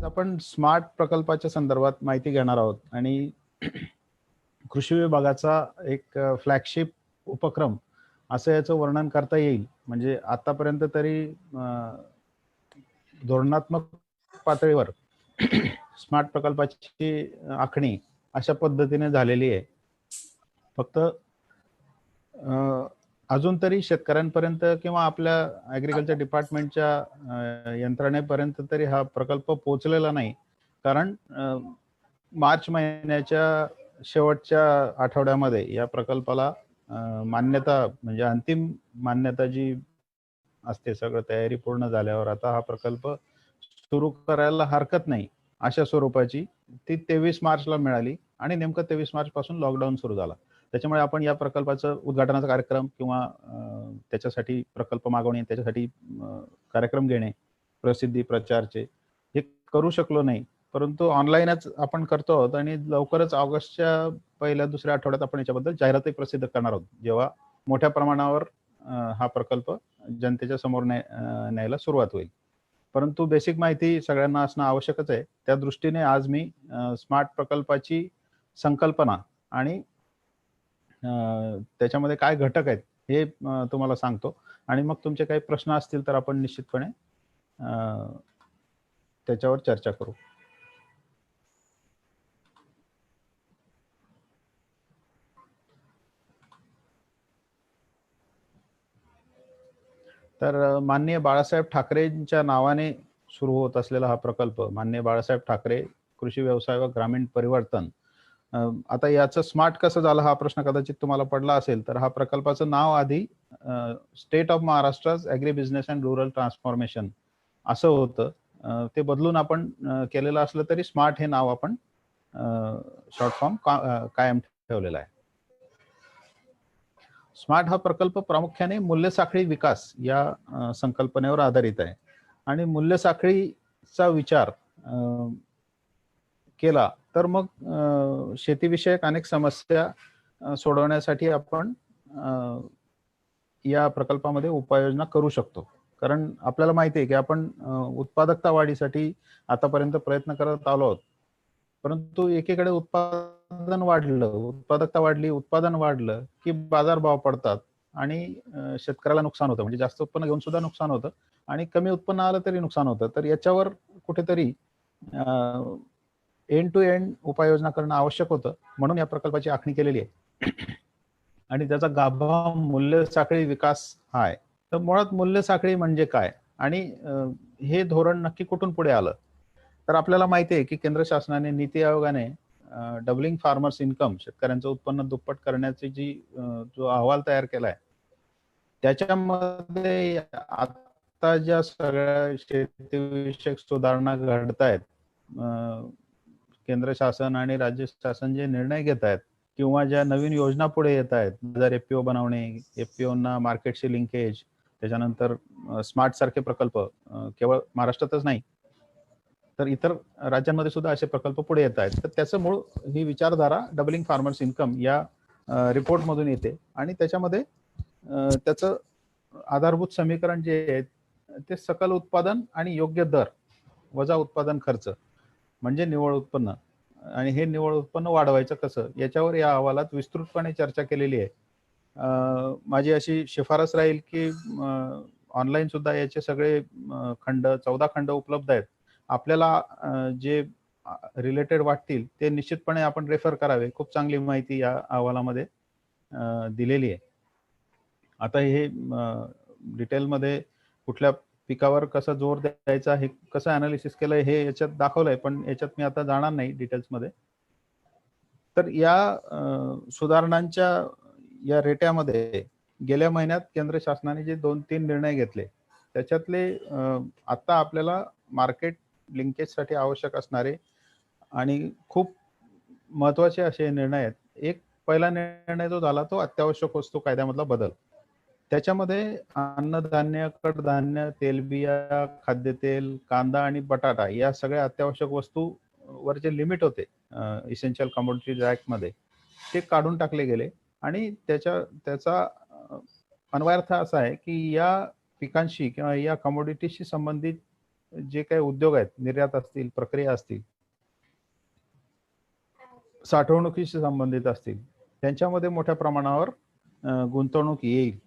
आपण स्मार्ट प्रकल्पाच्या संदर्भात माहिती घेणार आहोत आणि कृषी विभागाचा एक फ्लॅगशिप उपक्रम असं याचं वर्णन करता येईल. म्हणजे आतापर्यंत तरी धोरणात्मक पातळीवर स्मार्ट प्रकल्पाची आखणी अशा पद्धतीने झालेली आहे. फक्त अजून तरी शेतकऱ्यांपर्यंत किंवा आपल्या ॲग्रिकल्चर डिपार्टमेंटच्या यंत्रणेपर्यंत तरी हा प्रकल्प पोहोचलेला नाही. कारण मार्च महिन्याच्या शेवटच्या आठवड्यामध्ये या प्रकल्पाला मान्यता म्हणजे अंतिम मान्यता जी असते, सगळं तयारी पूर्ण झाल्यावर आता हा प्रकल्प सुरू करायला हरकत नाही अशा स्वरूपाची ती 23 मार्चला मिळाली आणि नेमकं 23 मार्च पासून लॉकडाऊन सुरू झाला. त्याच्यामुळे आपण या प्रकल्पाचं उद्घाटनाचा कार्यक्रम किंवा त्याच्यासाठी प्रकल्प मागवणे, त्याच्यासाठी कार्यक्रम घेणे, प्रसिद्धी प्रचारचे हे करू शकलो नाही. परंतु ऑनलाईनच आपण करतो आहोत आणि लवकरच ऑगस्टच्या पहिल्या दुसऱ्या आठवड्यात आपण याच्याबद्दल जाहिरातही प्रसिद्ध करणार आहोत, जेव्हा मोठ्या प्रमाणावर हा प्रकल्प जनतेच्या समोर न्यायला सुरुवात होईल. परंतु बेसिक माहिती सगळ्यांना असणं आवश्यकच आहे. त्या दृष्टीने आज मी स्मार्ट प्रकल्पाची संकल्पना आणि त्याच्यामध्ये काय घटक आहेत हे तुम्हाला सांगतो आणि मग तुमचे काही प्रश्न असतील तर आपण निश्चितपणे त्याच्यावर चर्चा करू. तर माननीय बाळासाहेब ठाकरेंच्या नावाने सुरू होत असलेला हा प्रकल्प माननीय बाळासाहेब ठाकरे कृषी व्यवसाय व ग्रामीण परिवर्तन. आता याचं स्मार्ट कसं झालं हा प्रश्न कदाचित तुम्हाला पडला असेल. तर हा प्रकल्पाचं नाव आधी state of Maharashtra's agri business and rural transformation असं होतं. ते बदलून आपण केलेलं असलं तरी स्मार्ट हे नाव आपण शॉर्ट फॉर्म कायम ठेवलेला आहे. स्मार्ट हा प्रकल्प प्रामुख्याने मूल्यसाखळी विकास या संकल्पनेवर आधारित आहे आणि मूल्यसाखळीचा विचार केला तर मग शेतीविषयक अनेक समस्या सोडवण्यासाठी आपण या प्रकल्पामध्ये उपाययोजना करू शकतो. कारण आपल्याला माहिती आहे की आपण उत्पादकता वाढीसाठी आतापर्यंत प्रयत्न करत आलो आहोत. परंतु एकीकडे उत्पादन वाढलं, उत्पादकता वाढली, उत्पादन वाढलं की बाजारभाव पडतात आणि शेतकऱ्याला नुकसान होतं. म्हणजे जास्त उत्पन्न घेऊन सुद्धा नुकसान होतं आणि कमी उत्पन्न आलं तरी नुकसान होतं. तर याच्यावर कुठेतरी एंड टू एंड उपाययोजना करणं आवश्यक होतं. म्हणून या प्रकल्पाची आखणी केलेली आहे आणि त्याचा गाभा मूल्य साखळी विकास हा आहे. तर मुळात मूल्य साखळी म्हणजे काय आणि हे धोरण नक्की कुठून पुढे आलं. तर आपल्याला माहिती आहे की केंद्र शासनाने नीती आयोगाने डबलिंग फार्मर्स इन्कम शेतकऱ्यांचं उत्पन्न दुप्पट करण्याची जो अहवाल तयार केलाय त्याच्यामध्ये आता ज्या सगळ्या शेतीविषयक सुधारणा घडत आहेत, केंद्र शासन आणि राज्य शासन जे निर्णय घेत आहेत किंवा ज्या नवीन योजना पुढे येत आहेत, जर एफपीओ बनवणे, एफपीओना मार्केटशी लिंकेज, त्याच्यानंतर स्मार्ट सारखे प्रकल्प केवळ महाराष्ट्रातच नाही तर इतर राज्यांमध्ये सुद्धा असे प्रकल्प पुढे येत आहेत. तर त्याचं मूळ ही विचारधारा डबलिंग फार्मर्स इन्कम या रिपोर्ट मधून येते आणि त्याच्यामध्ये त्याचं आधारभूत समीकरण जे आहे ते सकल उत्पादन आणि योग्य दर वजा उत्पादन खर्च म्हणजे निव्वळ उत्पन्न आणि हे निव्वळ उत्पन्न वाढवायचं कसं याच्यावर या अहवालात विस्तृतपणे चर्चा केलेली आहे. माझी अशी शिफारस राहील की ऑनलाईन सुद्धा याचे सगळे खंड 14 खंड उपलब्ध आहेत. आपल्याला जे रिलेटेड वाटतील ते निश्चितपणे आपण रेफर करावे. खूप चांगली माहिती या अहवालामध्ये दिलेली आहे. आता हे डिटेलमध्ये कुठल्या पिकावर कसा जोर द्यायचा हे कसं अनालिसिस केलंय हे याच्यात दाखवलंय, पण याच्यात मी आता जाणार नाही डिटेल्समध्ये. तर या सुधारणांच्या या रेट्यामध्ये गेल्या महिन्यात केंद्र शासनाने जे 2-3 निर्णय घेतले त्याच्यातले आता आपल्याला मार्केट लिंकेजसाठी आवश्यक असणारे आणि खूप महत्वाचे असे निर्णय आहेत. एक पहिला निर्णय जो झाला तो अत्यावश्यक वस्तू कायद्यामधला बदल. त्याच्यामध्ये अन्नधान्य, कडधान्य, तेलबिया, खाद्यतेल, कांदा आणि बटाटा या सगळ्या अत्यावश्यक वस्तूवर जे लिमिट होते इसेन्शियल कमोडिटीज ऍक्ट मध्ये ते काढून टाकले गेले आणि त्याचा अन्वयार्थ असा आहे की या पिकांशी किंवा या कमोडिटीशी संबंधित जे काही उद्योग आहेत, निर्यात असतील, प्रक्रिया असतील, साठवणुकीशी संबंधित असतील, त्यांच्यामध्ये मोठ्या प्रमाणावर गुंतवणूक येईल.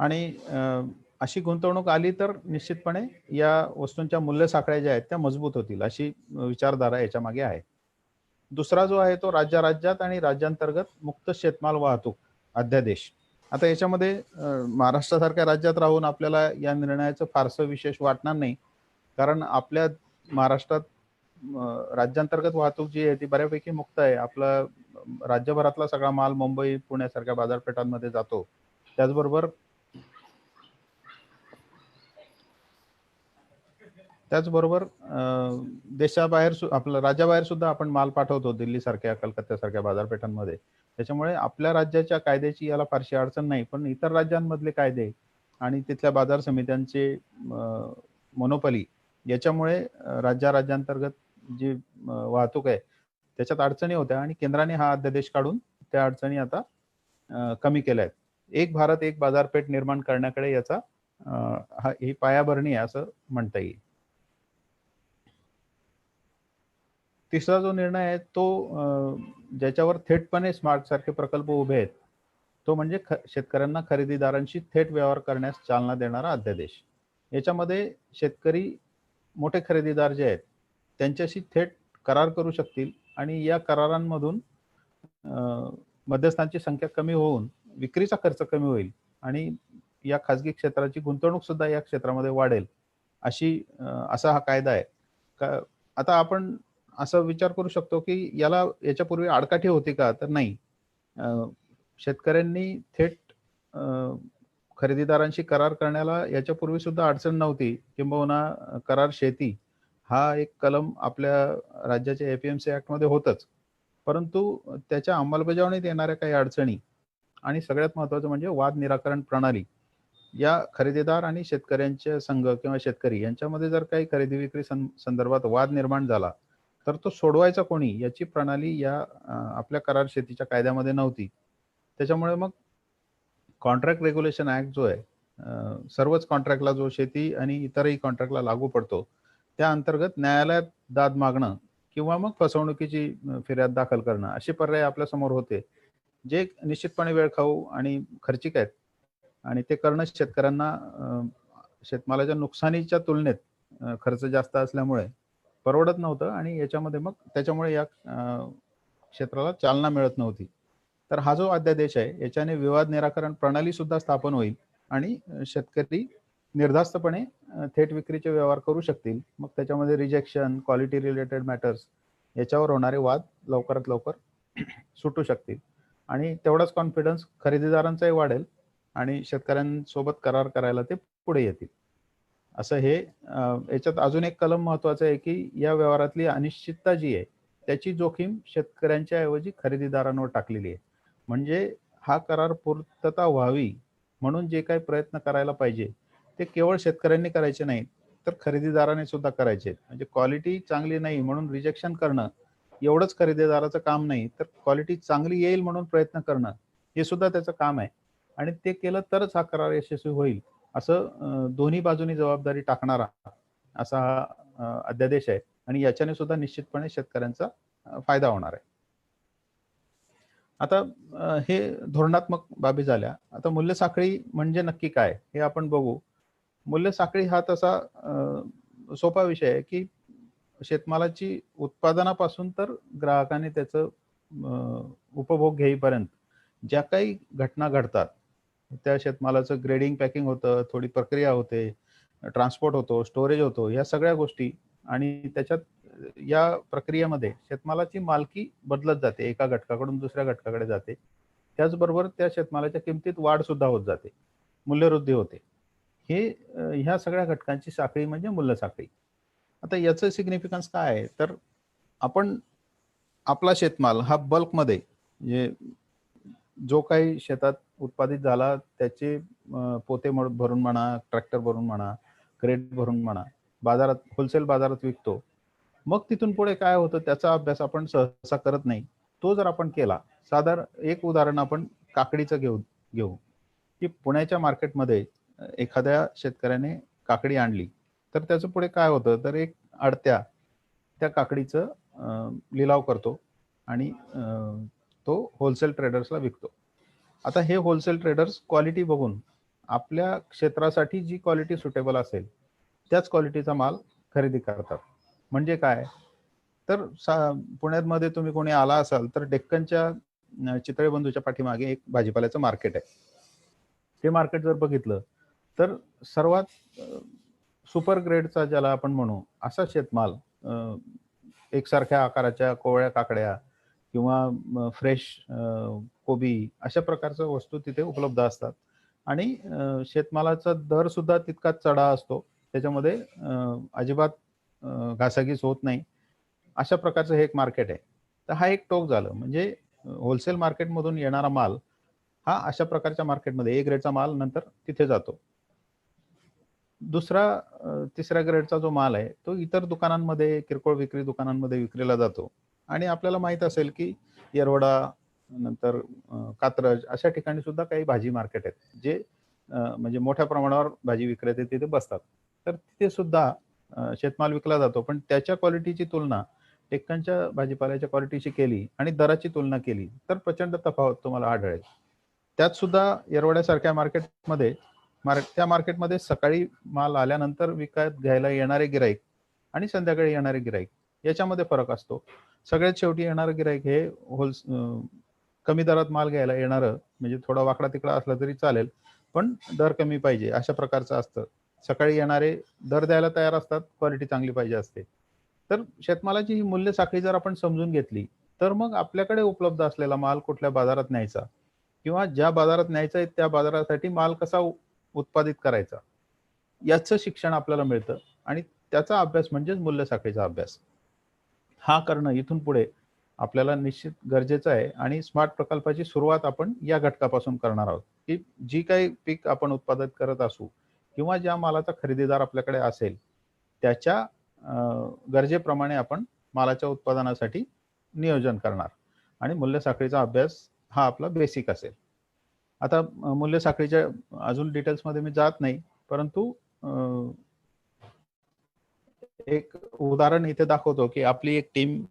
आणि अशी गुंतवणूक आली तर निश्चितपणे या वस्तूंच्या मूल्य साखळ्या ज्या आहेत त्या मजबूत होतील, अशी विचारधारा याच्या मागे आहे. दुसरा जो आहे तो राज्यात आणि राज्यांतर्गत मुक्त शेतमाल वाहतूक अध्यादेश. आता याच्यामध्ये महाराष्ट्रासारख्या राज्यात राहून आपल्याला या निर्णयाचं फारसं विशेष वाटणार नाही, कारण आपल्या महाराष्ट्रात राज्यांतर्गत वाहतूक जी आहे ती बऱ्यापैकी मुक्त आहे. आपला राज्यभरातला सगळा माल मुंबई, पुण्यासारख्या बाजारपेठांमध्ये जातो. त्याचबरोबर देशाबाहेर आपल्या राज्याबाहेर सुद्धा आपण माल पाठवतो, दिल्लीसारख्या, कलकत्त्यासारख्या बाजारपेठांमध्ये. त्याच्यामुळे आपल्या राज्याच्या कायद्याची याला फारशी अडचण नाही, पण इतर राज्यांमधले कायदे आणि तिथल्या बाजार समित्यांचे मोनोपली याच्यामुळे राज्यांतर्गत जी वाहतूक आहे त्याच्यात अडचणी होत्या आणि केंद्राने हा अध्यादेश काढून त्या अडचणी आता कमी केल्या आहेत. एक भारत एक बाजारपेठ निर्माण करण्याकडे याचा ही पायाभरणी आहे असं म्हणता येईल. तिसरा जो निर्णय आहे तो ज्याच्यावर थेटपणे स्मार्ट सारखे प्रकल्प उभे आहेत, तो म्हणजे शेतकऱ्यांना खरेदीदारांशी थेट व्यवहार करण्यास चालना देणारा अध्यादेश. याच्यामध्ये शेतकरी मोठे खरेदीदार जे आहेत त्यांच्याशी थेट करार करू शकतील आणि या करारांमधून मध्यस्थांची संख्या कमी होऊन विक्रीचा खर्च कमी होईल आणि या खाजगी क्षेत्राची गुंतवणूक सुद्धा या क्षेत्रामध्ये वाढेल, असा हा कायदा आहे. आता आपण असा विचार करू शकतो की याच्यापूर्वी आडकाठी होती का? तर नाही. शेतकऱ्यांनी थेट खरेदीदारांशी करार करण्याला याच्यापूर्वी सुद्धा अडचण नव्हती. किंबहुना करार शेती हा एक कलम आपल्या राज्याच्या एपीएमसी ऍक्टमध्ये होतच. परंतु त्याच्या अंमलबजावणीत येणाऱ्या काही अडचणी आणि सगळ्यात महत्त्वाचं म्हणजे वाद निराकरण प्रणाली. या खरेदीदार आणि शेतकऱ्यांचे संघ किंवा शेतकरी यांच्यामध्ये जर काही खरेदी विक्री संदर्भात वाद निर्माण झाला तर तो सोडवायचा कोणी याची प्रणाली या आपल्या करार शेतीच्या कायद्यामध्ये नव्हती. त्याच्यामुळे मग कॉन्ट्रॅक्ट रेग्युलेशन ऍक्ट जो आहे, सर्वच कॉन्ट्रॅक्टला जो शेती आणि इतरही कॉन्ट्रॅक्टला लागू पडतो, त्या अंतर्गत न्यायालयात दाद मागणं किंवा मग फसवणुकीची फिर्याद दाखल करणं असे पर्याय आपल्या समोर होते, जे निश्चितपणे वेळखाऊ आणि खर्चिक आहेत आणि ते करणं शेतकऱ्यांना शेतमालाच्या नुकसानीच्या तुलनेत खर्च जास्त असल्यामुळे परवडत नव्हतं आणि त्याच्यामुळे या क्षेत्राला चालना मिळत नव्हती. तर हा जो अध्यादेश आहे याच्याने विवाद निराकरण प्रणाली सुद्धा स्थापन होईल आणि शेतकरी निर्धास्तपणे थेट विक्रीचे व्यवहार करू शकतील. मग त्याच्यामध्ये रिजेक्शन, क्वालिटी रिलेटेड मॅटर्स याच्यावर होणारे वाद लवकरात लवकर सुटू शकतील आणि तेवढाच कॉन्फिडन्स खरेदीदारांचाही वाढेल आणि शेतकऱ्यांसोबत करार करायला ते पुढे येतील. असं हे याच्यात अजून एक कलम महत्वाचं आहे की या व्यवहारातली अनिश्चितता जी आहे त्याची जोखीम शेतकऱ्यांच्या ऐवजी खरेदीदारांवर टाकलेली आहे. म्हणजे हा करार पूर्तता व्हावी म्हणून जे काही प्रयत्न करायला पाहिजे ते केवळ शेतकऱ्यांनी करायचे नाही तर खरेदीदाराने सुद्धा करायचे. म्हणजे क्वालिटी चांगली नाही म्हणून रिजेक्शन करणं एवढंच खरेदीदाराचं काम नाही, तर क्वालिटी चांगली येईल म्हणून प्रयत्न करणं हे सुद्धा त्याचं काम आहे आणि ते केलं तरच हा करार यशस्वी होईल, असं दोन्ही बाजूनी जबाबदारी टाकणारा असा हा अध्यादेश आहे आणि याच्याने सुद्धा निश्चितपणे शेतकऱ्यांचा फायदा होणार आहे. आता हे धोरणात्मक बाबी झाल्या. आता मूल्य साखळी म्हणजे नक्की काय हे आपण बघू. मूल्य साखळी हा तसा सोपा विषय आहे की शेतमालाची उत्पादनापासून तर ग्राहकाने त्याचं उपभोग घेईपर्यंत ज्या काही घटना घडतात, त्या शेतमालाचं ग्रेडिंग, पॅकिंग होतं, थोडी प्रक्रिया होते, ट्रान्सपोर्ट होतो, स्टोरेज होतो, या सगळ्या गोष्टी आणि त्याच्यात या प्रक्रियेमध्ये शेतमालाची मालकी बदलत जाते, एका घटकाकडून दुसऱ्या घटकाकडे जाते. त्याचबरोबर त्या शेतमालाच्या किमतीत वाढ सुद्धा होत जाते, मूल्यवृद्धी होते. ह्या सगळ्या घटकांची साखळी म्हणजे मूल्य साखळी. आता याचं सिग्निफिकन्स काय आहे, तर आपण आपला शेतमाल हा बल्कमध्ये म्हणजे जो काही शेतात उत्पादित झाला त्याचे पोते भरून म्हणा, ट्रॅक्टर भरून म्हणा, क्रेट भरून म्हणा, बाजारात होलसेल बाजारात विकतो. मग तिथून पुढे काय होतं त्याचा अभ्यास आपण सहसा करत नाही. तो जर आपण केला, साधारण एक उदाहरण आपण काकडीचं घेऊ घेऊ, की पुण्याच्या मार्केटमध्ये एखाद्या शेतकऱ्याने काकडी आणली, तर त्याचं पुढे काय होतं, तर एक अडत्या त्या काकडीचं लिलाव करतो आणि तो होलसेल ट्रेडर्सला विकतो. आता हे होलसेल ट्रेडर्स क्वालिटी बघून आपल्या क्षेत्रासाठी जी क्वालिटी सुटेबल असेल, त्याच क्वालिटीचा माल खरेदी करतात. म्हणजे काय? तर पुण्यामध्ये तुम्ही कोणी आला असाल, तर डेक्कनच्या चितळे बंधूच्या पाठीमागे एक भाजीपाल्याचं मार्केट आहे. ते मार्केट जर बघितलं, तर सर्वात सुपर ग्रेडचा ज्याला आपण म्हणू, असा शेतमाल एकसारख्या आकाराच्या कोवळ्या काकड्या किंवा फ्रेश कोबी अशा प्रकारच्या वस्तू तिथे उपलब्ध असतात आणि शेतमालाचा दर सुद्धा तितकाच चढा असतो. त्याच्यामध्ये अजिबात घासाघीस होत नाही. अशा प्रकारचं हे एक मार्केट आहे. तर हा एक टोक झालं. म्हणजे होलसेल मार्केटमधून येणारा माल हा अशा प्रकारच्या मार्केटमध्ये ए ग्रेडचा माल नंतर तिथे जातो. दुसरा तिसऱ्या ग्रेडचा जो माल आहे, तो इतर दुकानांमध्ये, किरकोळ विक्री दुकानांमध्ये विक्रीला जातो आणि आपल्याला माहीत असेल, की येरवडा, नंतर कात्रज अशा ठिकाणी सुद्धा काही भाजी मार्केट आहेत, जे म्हणजे मोठ्या प्रमाणावर भाजी विक्रेते तिथे बसतात. तर तिथे सुद्धा शेतमाल विकला जातो, पण त्याच्या क्वालिटीची तुलना डेक्कनच्या भाजीपाल्याच्या क्वालिटीशी केली आणि दराची तुलना केली, तर प्रचंड तफावत तुम्हाला आढळेल. त्यात सुद्धा येरवड्यासारख्या मार्केटमध्ये त्या मार्केटमध्ये सकाळी माल आल्यानंतर विकत घ्यायला येणारे गिराईक आणि संध्याकाळी येणारे गिराईक याच्यामध्ये फरक असतो. सगळ्यात शेवटी येणारं गिराईक हे कमी दरात माल घ्यायला येणारं, म्हणजे थोडा वाकडा तिकडा असला तरी चालेल, पण दर कमी पाहिजे अशा प्रकारचं असतं. सकाळी येणारे दर द्यायला तयार असतात, क्वालिटी चांगली पाहिजे असते. तर शेतमालाची ही मूल्य साखळी जर आपण समजून घेतली, तर मग आपल्याकडे उपलब्ध असलेला माल कुठल्या बाजारात न्यायचा किंवा ज्या बाजारात न्यायचा आहे त्या बाजारासाठी माल कसा उत्पादित करायचा, याचं शिक्षण आपल्याला मिळतं आणि त्याचा अभ्यास म्हणजेच मूल्य साखळीचा अभ्यास. हा करणं इथून पुढे आपल्याला निश्चित गरजेचं आहे आणि स्मार्ट प्रकल्पाची सुरुवात आपण या घटकापासून करणार आहोत, की जी काही पीक आपण उत्पादित करत असू किंवा ज्या मालाचा खरेदीदार आपल्याकडे असेल, त्याच्या गरजेप्रमाणे आपण मालाच्या उत्पादनासाठी नियोजन करणार आणि मूल्य साखळीचा अभ्यास हा आपला बेसिक असेल. आता मूल्य साखळीच्या अजून डिटेल्समध्ये मी जात नाही, परंतु एक उदाहरण इथे दाखवतो, की आपली एक टीम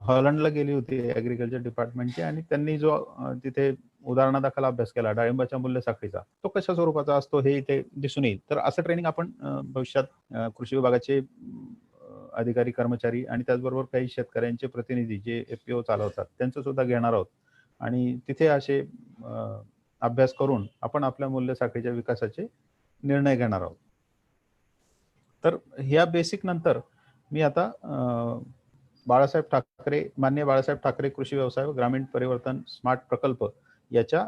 हॉलंडला गेली होती ॲग्रीकल्चर डिपार्टमेंटची आणि त्यांनी जो तिथे उदाहरणादाखल अभ्यास केला डाळिंबाच्या मूल्य साखळीचा, तो कशा स्वरूपाचा असतो हे इथे दिसून येईल. तर असं ट्रेनिंग आपण भविष्यात कृषी विभागाचे अधिकारी, कर्मचारी आणि त्याचबरोबर काही शेतकऱ्यांचे प्रतिनिधी जे एफ-पी-ओ चालवतात, त्यांचं सुद्धा घेणार आहोत आणि तिथे असे अभ्यास करून आपण आपल्या मूल्य साखळीच्या विकासाचे निर्णय घेणार आहोत. तर ह्या बेसिक नंतर मी आता बाळासाहेब ठाकरे, माननीय बाळासाहेब ठाकरे कृषी व्यवसाय व ग्रामीण परिवर्तन स्मार्ट प्रकल्प याच्या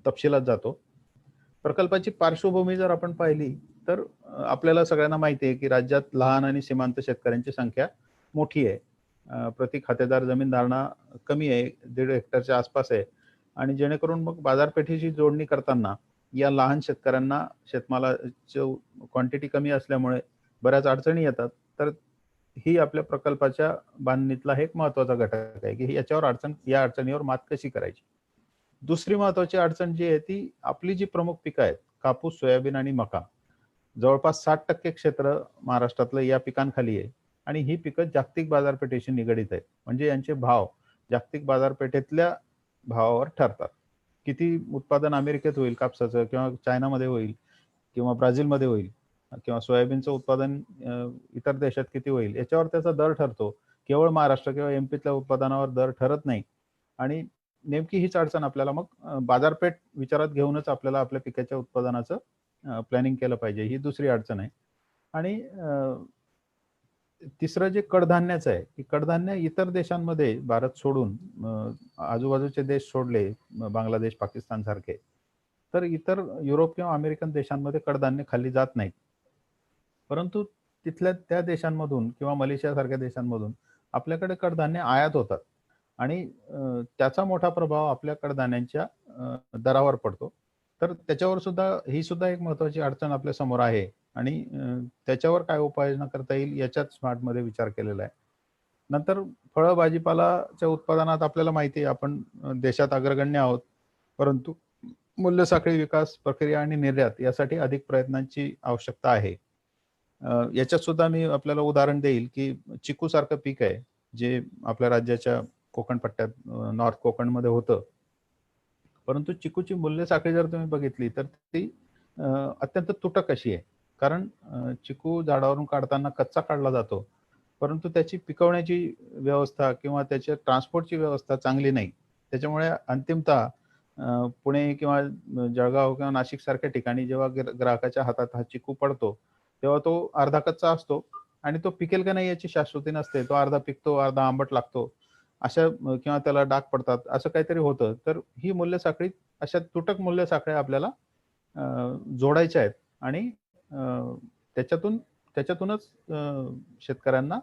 तपशिलात जातो. प्रकल्पाची पार्श्वभूमी जर आपण पाहिली, तर आपल्याला सगळ्यांना माहिती आहे, की राज्यात लहान आणि सीमांत शेतकऱ्यांची संख्या मोठी आहे. प्रति खातेदार जमीन धारणा कमी आहे, 1.5 हेक्टरच्या आसपास आहे आणि जेणेकरून मग बाजारपेठेशी जोडणी करताना या लहान शेतकऱ्यांना शेतमालाची क्वांटिटी कमी असल्यामुळे बऱ्याच अडचणी येतात. तर ही आपल्या प्रकल्पाच्या बांधणीतला एक महत्त्वाचा घटक आहे, की या अडचणीवर मात कशी करायची. दुसरी महत्त्वाची अडचण जी आहे ती आपली जी प्रमुख पिकं आहेत, कापूस, सोयाबीन आणि मका. जवळपास 60% क्षेत्र महाराष्ट्रातलं या पिकांखाली आहे आणि ही पिकं जागतिक बाजारपेठेशी निगडीत आहेत. म्हणजे यांचे भाव जागतिक बाजारपेठेतल्या भावावर ठरतात. किती उत्पादन अमेरिकेत होईल कापसाचं किंवा चायनामध्ये होईल किंवा ब्राझीलमध्ये होईल किंवा सोयाबीनचं उत्पादन इतर देशात किती होईल याच्यावर त्याचा दर ठरतो. केवळ महाराष्ट्र किंवा एम-पीतल्या उत्पादनावर दर ठरत नाही आणि नेमकी हीच अडचण आपल्याला मग बाजारपेठ विचारात घेऊनच आपल्याला आपल्या पिकाच्या उत्पादनाचं प्लॅनिंग केलं पाहिजे. ही दुसरी अडचण आहे आणि तिसरं जे कडधान्याचं आहे, की कडधान्य इतर देशांमध्ये भारत सोडून आजूबाजूचे देश सोडले, बांगलादेश, पाकिस्तान सारखे, तर इतर युरोप किंवा अमेरिकन देशांमध्ये कडधान्य खाल्ली जात नाहीत. परंतु तिथल्या त्या देशांमधून किंवा मलेशियासारख्या देशांमधून आपल्याकडे कडधान्य आयात होतात आणि त्याचा मोठा प्रभाव आपल्या कडधान्यांच्या दरावर पडतो. तर त्याच्यावर सुद्धा ही सुद्धा एक महत्त्वाची अडचण आपल्या समोर आहे आणि त्याच्यावर काय उपाययोजना करता येईल याच्यात स्मार्टमध्ये विचार केलेला आहे. नंतर फळं भाजीपालाच्या उत्पादनात आपल्याला माहिती आहे आपण देशात अग्रगण्य आहोत. परंतु मूल्य साखळी विकास, प्रक्रिया आणि निर्यात यासाठी अधिक प्रयत्नांची आवश्यकता आहे. याच्यात सुद्धा मी आपल्याला उदाहरण देईल, की चिकूसारखं पीक आहे, जे आपल्या राज्याच्या कोकण पट्ट्यात नॉर्थ कोकणमध्ये होतं. परंतु चिकूची मूल्य साखळी जर तुम्ही बघितली, तर ती अ, अत्यंत तुटक अशी आहे. कारण चिकू झाडावरून काढताना कच्चा काढला जातो. परंतु त्याची पिकवण्याची व्यवस्था किंवा त्याच्या ट्रान्सपोर्टची व्यवस्था चांगली नाही. त्याच्यामुळे अंतिमतः पुणे किंवा जळगाव किंवा नाशिकसारख्या ठिकाणी जेव्हा ग्राहकाच्या हातात हा चिकू पडतो, तेव्हा तो अर्धा कच्चा असतो आणि तो पिकेल का नाही याची शाश्वती नसते. तो अर्धा पिकतो, अर्धा आंबट लागतो. अशा किंवा त्याला डाग पडतात, असं काहीतरी होतं. तर ही मूल्य साखळी अशा तुटक मूल्य साखळ्या आपल्याला अ, जोडायच्या आहेत आणि अ, त्याच्यातून त्याच्यातूनच शेतकऱ्यांना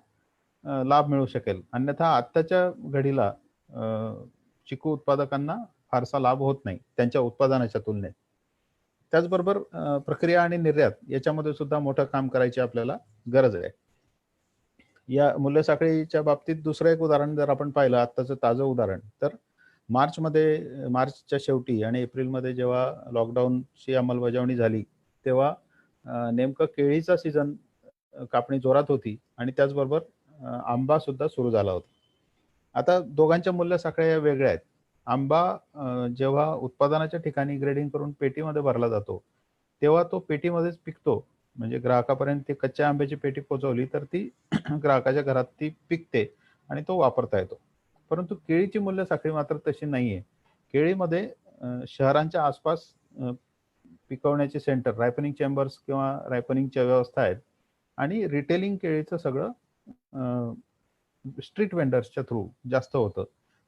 लाभ मिळू शकेल. अन्यथा आत्ताच्या घडीला अ, चिकू उत्पादकांना फारसा लाभ होत नाही त्यांच्या उत्पादनाच्या तुलनेत. त्याचबरोबर प्रक्रिया आणि निर्यात याच्यामध्ये सुद्धा मोठं काम करायची आपल्याला गरज आहे. या मूल्य साखळीच्या बाबतीत दुसरं एक उदाहरण जर आपण पाहिलं आत्ताचं ताजं उदाहरण, तर मार्चच्या शेवटी आणि एप्रिलमध्ये जेव्हा लॉकडाऊनची अंमलबजावणी झाली, तेव्हा नेमकं केळीचा सीझन कापणी जोरात होती आणि त्याचबरोबर आंबा सुद्धा सुरू झाला होता. आता दोघांच्या मूल्य साखळ्या वेगळ्या आहेत. आंबा जेव्हा उत्पादनाच्या ठिकाणी ग्रेडिंग करून पेटीमध्ये भरला जातो, तेव्हा तो पेटीमध्येच पिकतो. म्हणजे ग्राहकापर्यंत ती कच्च्या आंब्याची पेटी पोहोचवली, तर ती ग्राहकाच्या घरात ती पिकते आणि तो वापरता येतो. परंतु केळीची मूल्य साखळी मात्र तशी नाहीये. केळीमध्ये शहरांच्या आसपास पिकवण्याचे सेंटर, रायपनिंग चेंबर्स किंवा रायपनिंगच्या व्यवस्था आहेत आणि रिटेलिंग केळीचं सगळं स्ट्रीट वेंडर्सच्या थ्रू जास्त होतं.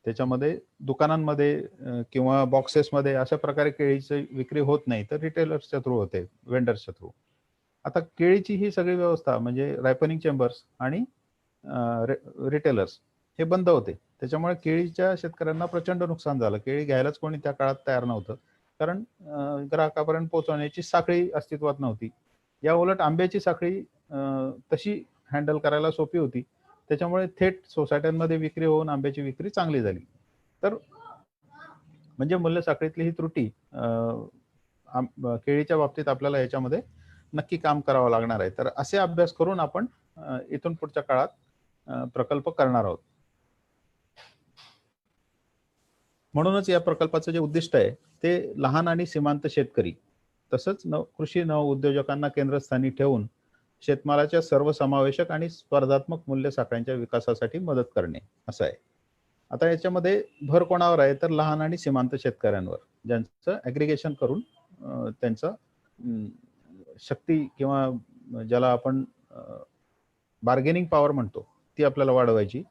त्याच्यामध्ये दुकानांमध्ये किंवा बॉक्सेसमध्ये अशा प्रकारे केळीची विक्री होत नाही, तर रिटेलर्सच्या थ्रू होते, वेंडर्सच्या थ्रू. आता केळीची ही सगळी व्यवस्था म्हणजे रायपनिंग चेंबर्स आणि रिटेलर्स हे बंद होते. त्याच्यामुळे केळीच्या शेतकऱ्यांना प्रचंड नुकसान झालं. केळी घ्यायलाच कोणी त्या काळात तयार नव्हतं. कारण ग्राहकापर्यंत पोहोचवण्याची साखळी अस्तित्वात नव्हती. या उलट आंब्याची साखळी तशी हँडल करायला सोपी होती. त्याच्यामुळे थेट सोसायट्यांमध्ये विक्री होऊन आंब्याची विक्री चांगली झाली. तर म्हणजे मूल्य साखळीतली ही त्रुटी केळीच्या बाबतीत आपल्याला याच्यामध्ये नक्की काम करावं लागणार आहे. तर असे अभ्यास करून आपण इथून पुढच्या काळात प्रकल्प करणार आहोत. म्हणूनच या प्रकल्पाचं जे उद्दिष्ट आहे, ते लहान आणि सीमांत शेतकरी तसंच कृषी नवउद्योजकांना केंद्रस्थानी ठेवून शेतमालाच्या सर्वसमावेशक आणि स्पर्धात्मक मूल्य साखळ्यांच्या विकासासाठी मदत करणे असं आहे. आता याच्यामध्ये भर कोणावर आहे तर लहान आणि सीमांत शेतकऱ्यांवर, ज्यांचं ॲग्रिगेशन करून त्यांचं शक्ती किंवा ज्याला आपण बार्गेनिंग पॉवर म्हणतो, ती आपल्याला वाढवायची.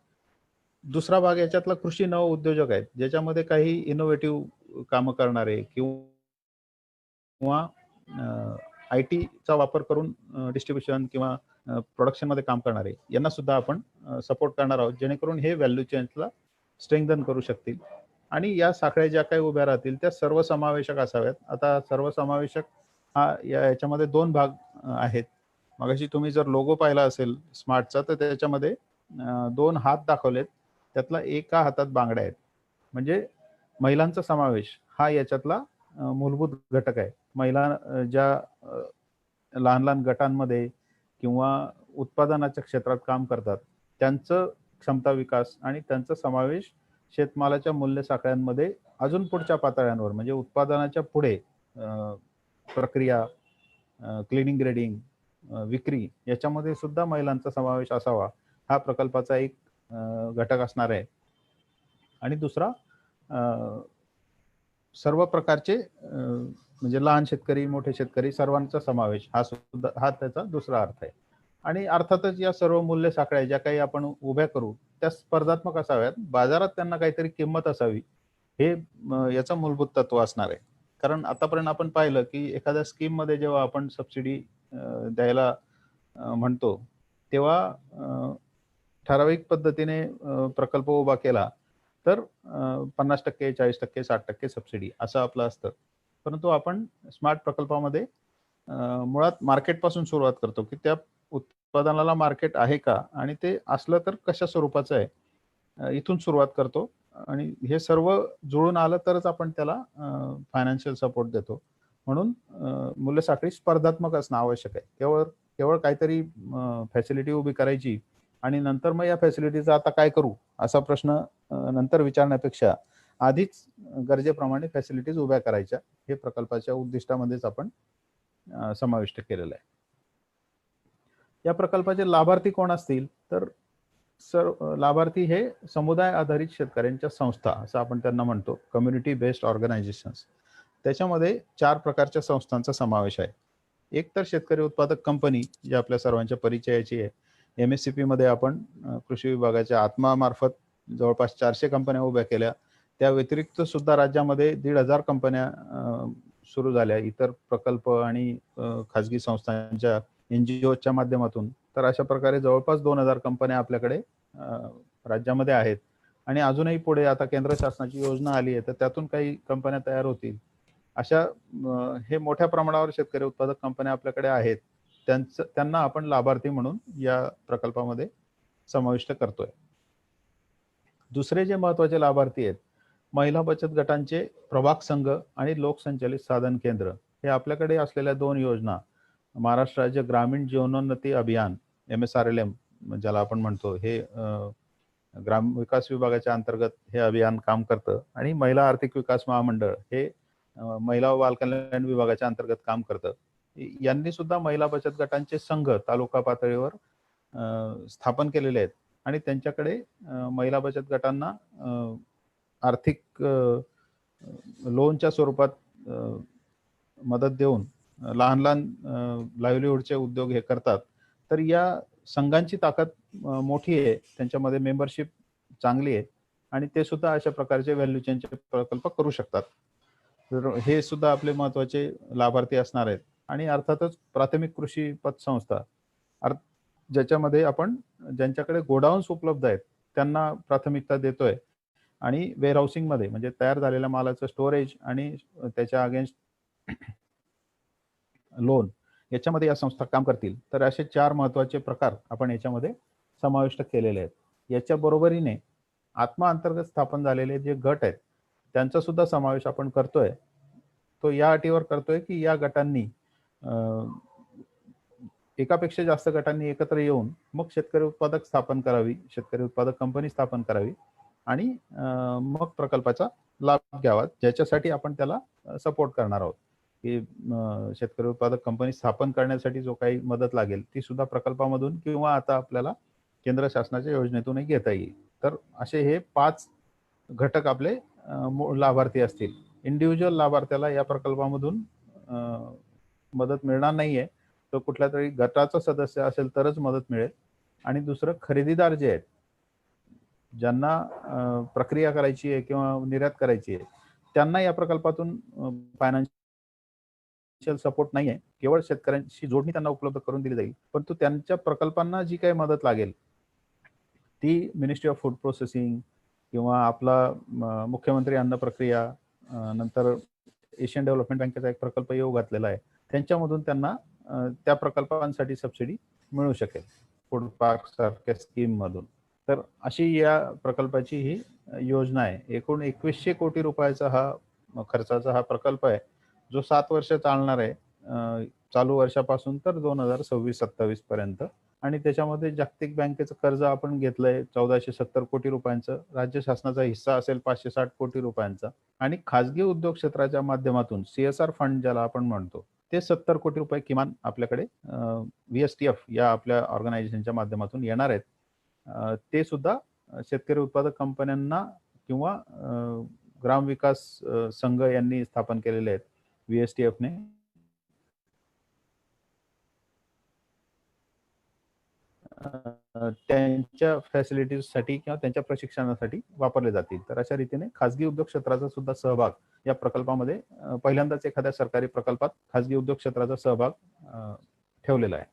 दुसरा भाग याच्यातला कृषी नवउद्योजक आहेत, ज्याच्यामध्ये काही इनोव्हेटिव्ह कामं करणारे किंवा आय-टीचा वापर करून डिस्ट्रिब्युशन किंवा प्रोडक्शनमध्ये काम करणारे यांना सुद्धा आपण सपोर्ट करणार आहोत, जेणेकरून हे व्हॅल्यू चेन्सला स्ट्रेंथन करू शकतील आणि या साखळ्या ज्या काही उभ्या राहतील त्या सर्वसमावेशक असाव्यात. आता सर्वसमावेशक हा याच्यामध्ये 2 भाग आहेत. मगाशी तुम्ही जर लोगो पाहिला असेल स्मार्टचा, तर त्याच्यामध्ये 2 हात दाखवलेत. त्यातला एका हातात बांगड्या आहेत. म्हणजे महिलांचा समावेश हा याच्यातला मूलभूत घटक आहे. महिला ज्या लहान-लहान गटांमध्ये किंवा उत्पादनाच्या क्षेत्रात काम करतात, त्यांचं क्षमता विकास आणि त्यांचा समावेश शेतमालाच्या मूल्य साखळ्यांमध्ये अजून पुढच्या पातळ्यांवर म्हणजे उत्पादनाच्या पुढे प्रक्रिया, क्लिनिंग ग्रेडिंग, विक्री याच्यामध्ये सुद्धा महिलांचा समावेश असावा, हा प्रकल्पाचा एक घटक असणार आहे. आणि दुसरा सर्व प्रकारचे म्हणजे लहान शेतकरी, मोठे शेतकरी सर्वांचा समावेश हा सुद्धा हा त्याचा दुसरा अर्थ आहे. आणि अर्थातच या सर्व मूल्य साखळ्या ज्या काही आपण उभ्या करू, त्या स्पर्धात्मक असाव्यात. बाजारात त्यांना काहीतरी किंमत असावी. हे याचं मूलभूत तत्व असणार आहे. कारण आतापर्यंत आपण पाहिलं, की एखाद्या स्कीममध्ये जेव्हा आपण सबसिडी द्यायला म्हणतो, तेव्हा ठराविक पद्धतीने प्रकल्प उभा केला, तर 50%, 40%, 60% सबसिडी असं आपलं असतं. परंतु आपण स्मार्ट प्रकल्पामध्ये मुळात मार्केटपासून सुरुवात करतो, की त्या उत्पादनाला मार्केट आहे का? आणि ते असलं तर कशा स्वरूपाचं आहे? इथून सुरुवात करतो आणि हे सर्व जुळून आलं तरच आपण त्याला फायनान्शियल सपोर्ट देतो. म्हणून मूल्य साखळी स्पर्धात्मक असणं आवश्यक आहे. केवळ केवळ काहीतरी फॅसिलिटी उभी करायची आणि नंतर मग या फॅसिलिटीचा आता काय करू? असा प्रश्न नंतर विचारण्यापेक्षा आधीच गरजेप्रमाणे फॅसिलिटीज उभ्या करायच्या. हे प्रकल्पाच्या उद्दिष्टामध्येच आपण समाविष्ट केलेलं आहे. या प्रकल्पाचे लाभार्थी कोण असतील? तर लाभार्थी हे समुदाय आधारित शेतकऱ्यांच्या संस्था असं आपण त्यांना म्हणतो, कम्युनिटी बेस्ड ऑर्गनायझेशन्स. त्याच्यामध्ये 4 प्रकारच्या संस्थांचा समावेश आहे. एक तर शेतकरी उत्पादक कंपनी जी आपल्या सर्वांच्या परिचयाची आहे. MSCP मध्ये आपण कृषी विभागाच्या आत्मा मार्फत जवळपास 400 कंपन्या उभ्या केल्या. त्या व्यतिरिक्त सुद्धा राज्यामध्ये 1,500 कंपन्या सुरू झाल्या इतर प्रकल्प आणि खाजगी संस्थांच्या NGOच्या माध्यमातून. तर अशा प्रकारे जवळपास 2,000 कंपन्या आपल्याकडे राज्यामध्ये आहेत आणि अजूनही पुढे आता केंद्र शासनाची योजना आली आहे, तर त्यातून काही कंपन्या तयार होतील. अशा हे मोठ्या प्रमाणावर शेतकरी उत्पादक कंपन्या आपल्याकडे आहेत. त्यांना आपण लाभार्थी म्हणून या प्रकल्पामध्ये समाविष्ट करतोय. दुसरे जे महत्त्वाचे लाभार्थी आहेत, महिला बचत गटांचे प्रभाग संघ आणि लोकसंचालित साधन केंद्र. हे आपल्याकडे असलेल्या 2 योजना महाराष्ट्र राज्य ग्रामीण जीवनोन्नती अभियान MSRLM ज्याला आपण म्हणतो, हे ग्राम विकास विभागाच्या अंतर्गत हे अभियान काम करतं आणि महिला आर्थिक विकास महामंडळ हे महिला व बालकल्याण विभागाच्या अंतर्गत काम करतं. यांनी सुद्धा महिला बचत गटांचे संघ तालुका पातळीवर स्थापन केलेले आहेत आणि त्यांच्याकडे महिला बचत गटांना आर्थिक लोनच्या स्वरूपात मदत देऊन लहान-लहान लाईव्हलीहूडचे उद्योग हे करतात. तर या संघांची ताकद मोठी आहे. त्यांच्यामध्ये मेंबरशिप चांगली आहे आणि ते सुद्धा अशा प्रकारचे व्हॅल्यू चेनचे प्रकल्प करू शकतात. तर हे सुद्धा आपले महत्त्वाचे लाभार्थी असणार आहेत आणि अर्थातच प्राथमिक कृषी पतसंस्था ज्याच्यामध्ये आपण ज्यांच्याकडे गोडाऊन्स उपलब्ध आहेत त्यांना प्राथमिकता देतोय आणि वेअरहाउसिंगमध्ये म्हणजे तयार झालेल्या मालाचं स्टोरेज आणि त्याच्या अगेन्स्ट लोन याच्यामध्ये या संस्था काम करतील. तर असे 4 महत्त्वाचे प्रकार आपण याच्यामध्ये समाविष्ट केलेले आहेत. याच्या बरोबरीने आत्मा अंतर्गत स्थापन झालेले जे गट आहेत त्यांचा सुद्धा समावेश आपण करतोय. तो या अटीवर करतोय की या गटांनी एकापेक्षा जास्त गटांनी एकत्र येऊन मग शेतकरी उत्पादक स्थापन करावी, शेतकरी उत्पादक कंपनी स्थापन करावी आणि मग प्रकल्पाचा लाभ घ्यावा, ज्याच्यासाठी आपण त्याला सपोर्ट करणार आहोत. की शेतकरी उत्पादक कंपनी स्थापन करण्यासाठी जो काही मदत लागेल ती सुद्धा प्रकल्पामधून किंवा आता आपल्याला केंद्र शासनाच्या योजनेतूनही घेता येईल. तर असे हे 5 घटक आपले लाभार्थी असतील. इंडिव्हिज्युअल लाभार्थ्याला या प्रकल्पामधून मदत मिळणार नाहीये. तो कुठल्या तरी गटाचा सदस्य असेल तरच मदत मिळेल. आणि दुसरं खरेदीदार जे आहेत, ज्यांना प्रक्रिया करायची आहे किंवा निर्यात करायची आहे, त्यांना या प्रकल्पातून फायनान्शियल सपोर्ट नाहीये. केवळ शेतकऱ्यांशी जोडणी त्यांना उपलब्ध करून दिली जाईल. परंतु त्यांच्या प्रकल्पांना जी काही मदत लागेल ती मिनिस्ट्री ऑफ फूड प्रोसेसिंग किंवा आपला मुख्यमंत्री अन्न प्रक्रिया नंतर एशियन डेव्हलपमेंट बँकेचा एक प्रकल्प येऊ घातलेला आहे. त्यांच्यामधून त्यांना त्या प्रकल्पांसाठी सबसिडी मिळू शकेल फूड पार्क सारख्या स्कीम मधून. तर अशी या प्रकल्पाची ही योजना आहे. एकूण 2100 कोटी रुपयाचा हा खर्चाचा हा प्रकल्प आहे जो 7 वर्ष चालणार आहे. चालू वर्षापासून तर 2026-27 पर्यंत आणि त्याच्यामध्ये जागतिक बँकेचं कर्ज आपण घेतलंय 1470 कोटी रुपयांचं. राज्य शासनाचा हिस्सा असेल 560 कोटी रुपयांचा आणि खाजगी उद्योग क्षेत्राच्या माध्यमातून CSR फंड ज्याला आपण म्हणतो ते 70 कोटी रुपये किमान आपल्याकडे VSTF या आपल्या ऑर्गनायझेशनच्या माध्यमातून येणार आहेत. ते सुद्धा शेतकरी उत्पादक कंपन्यांना किंवा ग्राम विकास संघ यांनी स्थापन केलेले आहेत VSTF ने. त्यांच्या फॅसिलिटीजसाठी किंवा त्यांच्या प्रशिक्षणासाठी वापरले जातील. तर अशा रीतीने खाजगी उद्योग क्षेत्राचा सुद्धा सहभाग या प्रकल्पामध्ये पहिल्यांदाच एखाद्या सरकारी प्रकल्पात खाजगी उद्योग क्षेत्राचा सहभाग ठेवलेला आहे.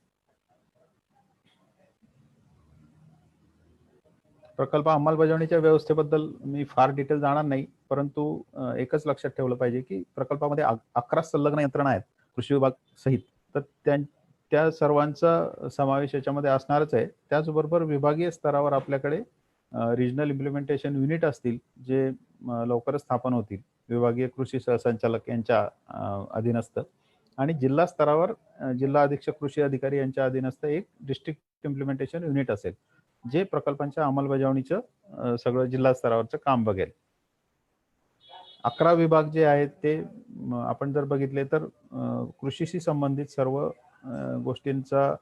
प्रकल्प अंमलबजावणीच्या व्यवस्थेबद्दल मी फार डिटेल जाणार नाही, परंतु एकच लक्षात ठेवलं पाहिजे, की प्रकल्पामध्ये 11 संलग्न यंत्रणा आहेत, कृषी विभाग सहित. तर त्या सर्वांचा समावेश याच्यामध्ये असणारच आहे. त्याचबरोबर विभागीय स्तरावर आपल्याकडे रिजनल इम्प्लिमेंटेशन युनिट असतील, जे लवकरच स्थापन होतील. विभागीय कृषी सहसंचालक यांच्या अधीनस्थ आणि जिल्हा स्तरावर जिल्हा अधीक्षक कृषी अधिकारी यांच्या अधीनस्थ एक डिस्ट्रिक्ट इम्प्लिमेंटेशन युनिट असेल, जे प्रकल्पांच्या अंमलबजावणीचं सगळं जिल्हा स्तरावरचं काम बघेल. 11 विभाग जे आहेत ते आपण जर बघितले तर कृषीशी संबंधित सर्व गोष्टींचा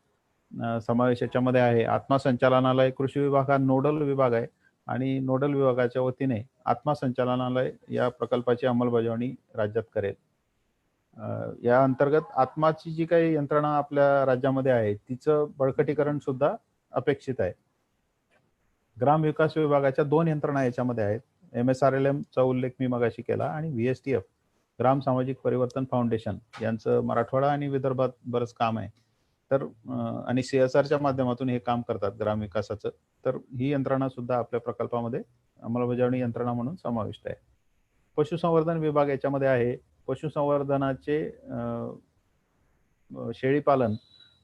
समावेश याच्यामध्ये आहे. आत्मा संचालनालय कृषी विभाग हा नोडल विभाग आहे आणि नोडल विभागाच्या वतीने आत्मा संचालनालय या प्रकल्पाची अंमलबजावणी राज्यात करेल. या अंतर्गत आत्माची जी काही यंत्रणा आपल्या राज्यामध्ये आहे, तिचं बळकटीकरण सुद्धा अपेक्षित आहे. ग्राम विकास विभागाच्या 2 यंत्रणा याच्यामध्ये आहेत. MSRLM चा उल्लेख मी मगाशी केला आणि VSTF ग्राम सामाजिक परिवर्तन फाउंडेशन यांचं मराठवाडा आणि विदर्भात बरंच काम आहे. तर आणि CSRच्या माध्यमातून हे काम करतात ग्राम विकासाचं. तर ही यंत्रणा सुद्धा आपल्या प्रकल्पामध्ये अंमलबजावणी यंत्रणा म्हणून समाविष्ट आहे. पशुसंवर्धन विभाग याच्यामध्ये आहे. पशुसंवर्धनाचे शेळीपालन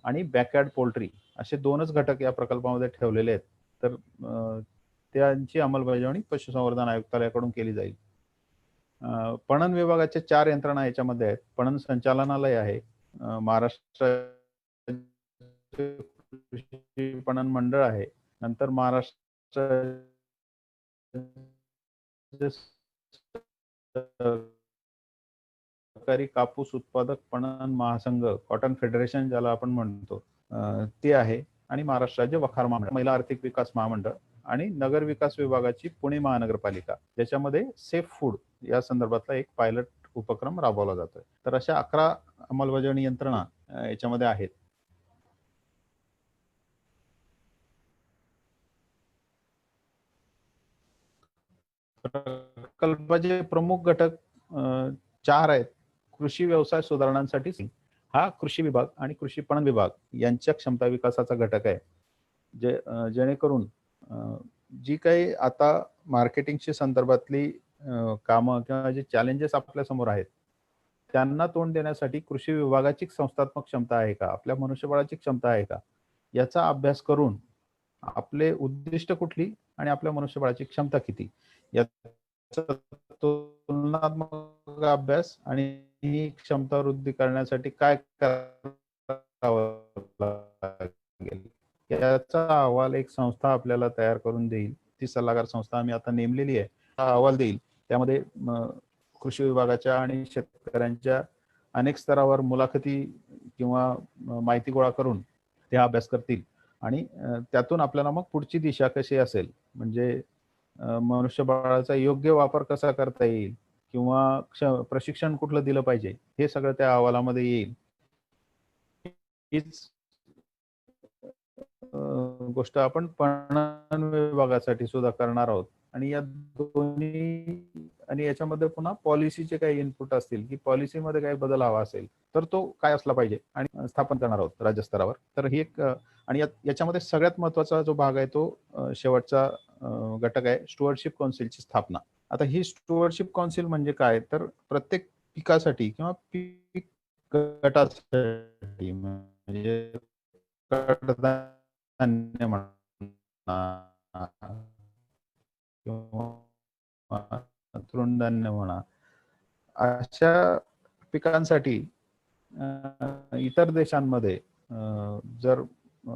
आणि बॅकयार्ड पोल्ट्री असे 2च घटक या प्रकल्पामध्ये ठेवलेले आहेत. तर त्यांची अंमलबजावणी पशुसंवर्धन आयुक्तालयाकडून केली जाईल. पणन विभागाच्या 4 यंत्रणा याच्यामध्ये आहेत. पणन संचालनालय आहे, महाराष्ट्र कृषी पणन मंडळ आहे, नंतर महाराष्ट्र सरकारी कापूस उत्पादक पणन महासंघ, कॉटन फेडरेशन ज्याला आपण म्हणतो, ते आहे आणि महाराष्ट्र राज्य वखार महामंडळ, महिला आर्थिक विकास महामंडळ आणि नगर विकास विभागाची पुणे महानगरपालिका, ज्याच्यामध्ये सेफ फूड या संदर्भातला एक पायलट उपक्रम राबवला जातोय. तर अशा 11 अंमलबजावणी यंत्रणा याच्यामध्ये आहेत. प्रकल्पाचे प्रमुख घटक 4 आहेत. कृषी व्यवसाय सुधारणांसाठी हा कृषी विभाग आणि कृषी पणन विभाग यांच्या क्षमता विकासाचा घटक आहे. जेणेकरून जी काही आता मार्केटिंगशी संदर्भातली कामं किंवा जे चॅलेंजेस आपल्या समोर आहेत, त्यांना तोंड देण्यासाठी कृषी विभागाची संस्थात्मक क्षमता आहे का, आपल्या मनुष्यबळाची क्षमता आहे का, याचा अभ्यास करून आपले उद्दिष्ट कुठली आणि आपल्या मनुष्यबळाची क्षमता किती याचा तुलनात्मक अभ्यास आणि ही क्षमता वृद्धी करण्यासाठी काय करावं लागेल याचा अहवाल एक संस्था आपल्याला तयार करून देईल. ती सल्लागार संस्था आम्ही आता नेमलेली आहे. हा अहवाल देईल. त्यामध्ये कृषी विभागाच्या आणि शेतकऱ्यांच्या अनेक स्तरावर मुलाखती किंवा माहिती गोळा करून ते अभ्यास करतील आणि त्यातून आपल्याला मग पुढची दिशा कशी असेल, म्हणजे मनुष्यबळाचा योग्य वापर कसा करता येईल किंवा प्रशिक्षण कुठलं दिलं पाहिजे, हे सगळं त्या अहवालामध्ये येईल. हीच गोष्ट आपण पणन विभागासाठी सुद्धा करणार आहोत आणि या दोन्ही आणि याच्यामध्ये पुन्हा पॉलिसीचे काही इनपुट असतील, की पॉलिसीमध्ये काही बदल हवा असेल, तर तो काय असला पाहिजे आणि स्थापन करणार आहोत राज्यस्तरावर. तर ही एक आणि याच्यामध्ये सगळ्यात महत्त्वाचा जो भाग आहे तो शेवटचा घटक आहे स्टुअर्डशिप काउन्सिलची स्थापना. आता ही स्टुअर्डशिप काउन्सिल म्हणजे काय, तर प्रत्येक पिकासाठी किंवा पीक गटासाठी म्हणजे कडधान्य म्हणा किंवा तृणधान्य म्हणा, अशा पिकांसाठी इतर देशांमध्ये जर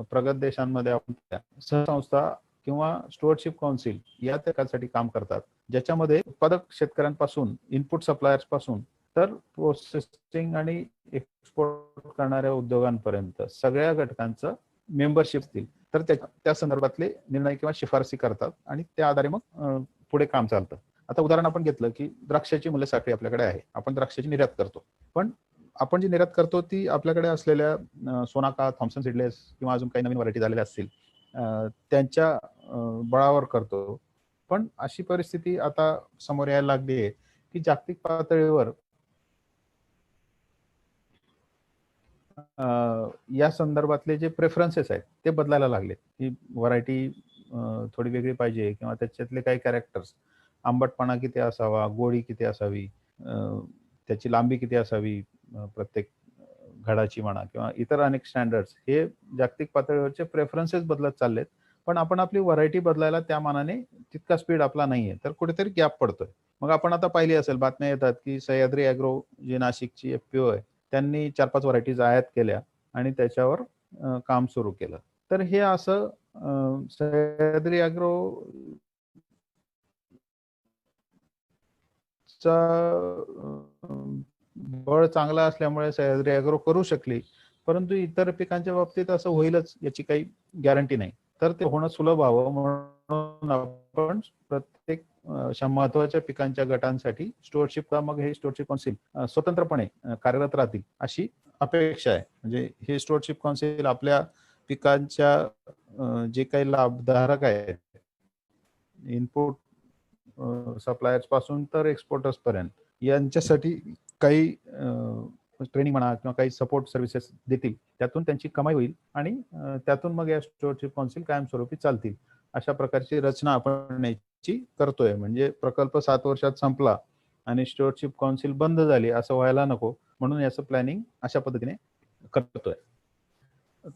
प्रगत देशांमध्ये आपण संस्था किंवा स्टुअर्डशिप काउन्सिल या त्यासाठी काम करतात, ज्याच्यामध्ये उत्पादक शेतकऱ्यांपासून इनपुट सप्लायर्स पासून तर प्रोसेसिंग आणि एक्सपोर्ट करणाऱ्या उद्योगांपर्यंत सगळ्या घटकांचं मेंबरशिप असतील, तर त्या संदर्भातले निर्णय किंवा शिफारसी करतात आणि त्या आधारे मग पुढे काम चालतं. आता उदाहरण आपण घेतलं की द्राक्षाची मूल्य साखळी आपल्याकडे आहे, आपण द्राक्षाची निर्यात करतो, पण आपण जी निर्यात करतो ती आपल्याकडे असलेल्या सोनाका, थॉम्सन सीडलेस किंवा अजून काही नवीन व्हरायटी झालेल्या असतील त्यांच्या बळावर करतो. पण अशी परिस्थिती आता समोर यायला लागली आहे की जागतिक पातळीवर या संदर्भातले जे प्रेफरन्सेस आहेत ते बदलायला लागले, की व्हरायटी थोडी वेगळी पाहिजे किंवा त्याच्यातले काही कॅरेक्टर्स, आंबटपणा किती असावा, गोडी किती असावी, त्याची लांबी किती असावी, प्रत्येक घडाची म्हणा किंवा इतर अनेक स्टँडर्ड्स, हे जागतिक पातळीवरचे प्रेफरन्सेस बदलत चाललेत. पण आपण आपली व्हरायटी बदलायला त्या मानाने तितका स्पीड आपला नाहीये. तर कुठेतरी गॅप पडतोय. मग आपण आता पाहिली असेल, बातम्या येतात, की सह्याद्री ॲग्रो जी नाशिकची एफ-पी-ओ आहे, त्यांनी 4-5 व्हरायटीज आयात केल्या आणि त्याच्यावर काम सुरू केलं. तर हे असं सह्याद्री ॲग्रो चा बळ चांगला असल्यामुळे सह्याद्री ॲग्रो करू शकली. परंतु इतर पिकांच्या बाबतीत असं होईलच याची काही गॅरंटी नाही. तर ते होणं सुलभ व्हावं म्हणून आपण प्रत्येक महत्त्वाच्या पिकांच्या गटांसाठी स्टुअर्डशिपला मग हे स्टुअर्डशिप काउन्सिल स्वतंत्रपणे कार्यरत राहतील अशी अपेक्षा आहे. म्हणजे हे स्टुअर्डशिप काउन्सिल आपल्या पिकांच्या जे काही लाभधारक आहेत, इनपुट सप्लायर्स पासून तर एक्सपोर्टर्स पर्यंत, यांच्यासाठी काही ट्रेनिंग म्हणा किंवा काही सपोर्ट सर्व्हिसेस देतील. त्यातून त्यांची कमाई होईल आणि त्यातून मग या स्टुअर्डशिप काउन्सिल कायमस्वरूपी चालतील. अशा प्रकारची रचना आपण याची करतोय. म्हणजे प्रकल्प 7 वर्षात संपला आणि स्टुअर्डशिप काउन्सिल बंद झाली असं व्हायला नको, म्हणून याचं प्लॅनिंग अशा पद्धतीने करतोय.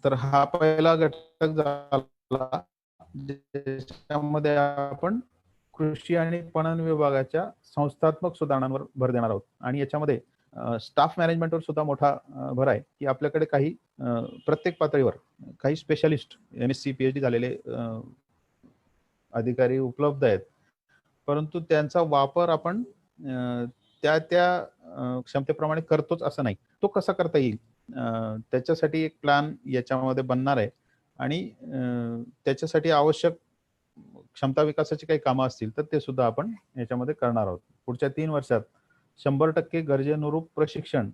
तर हा पहिला घटक झाला, ज्याच्यामध्ये आपण कृषी आणि पणन विभागाच्या संस्थात्मक सुधारणांवर भर देणार आहोत. आणि याच्यामध्ये स्टाफ मॅनेजमेंटवर सुद्धा मोठा भर आहे, की आपल्याकडे काही प्रत्येक पातळीवर काही स्पेशालिस्ट एम-एस-सी, पी-एच-डी झालेले अधिकारी उपलब्ध आहेत. परंतु त्यांचा वापर आपण त्या क्षमतेप्रमाणे करतोच असं नाही. तो कसा करता येईल, त्याच्यासाठी एक प्लॅन याच्यामध्ये बनणार आहे आणि त्याच्यासाठी आवश्यक क्षमता विकासाची काही कामं असतील तर ते सुद्धा आपण याच्यामध्ये करणार आहोत. पुढच्या 3 वर्षात 100% गरजेनुरूप प्रशिक्षण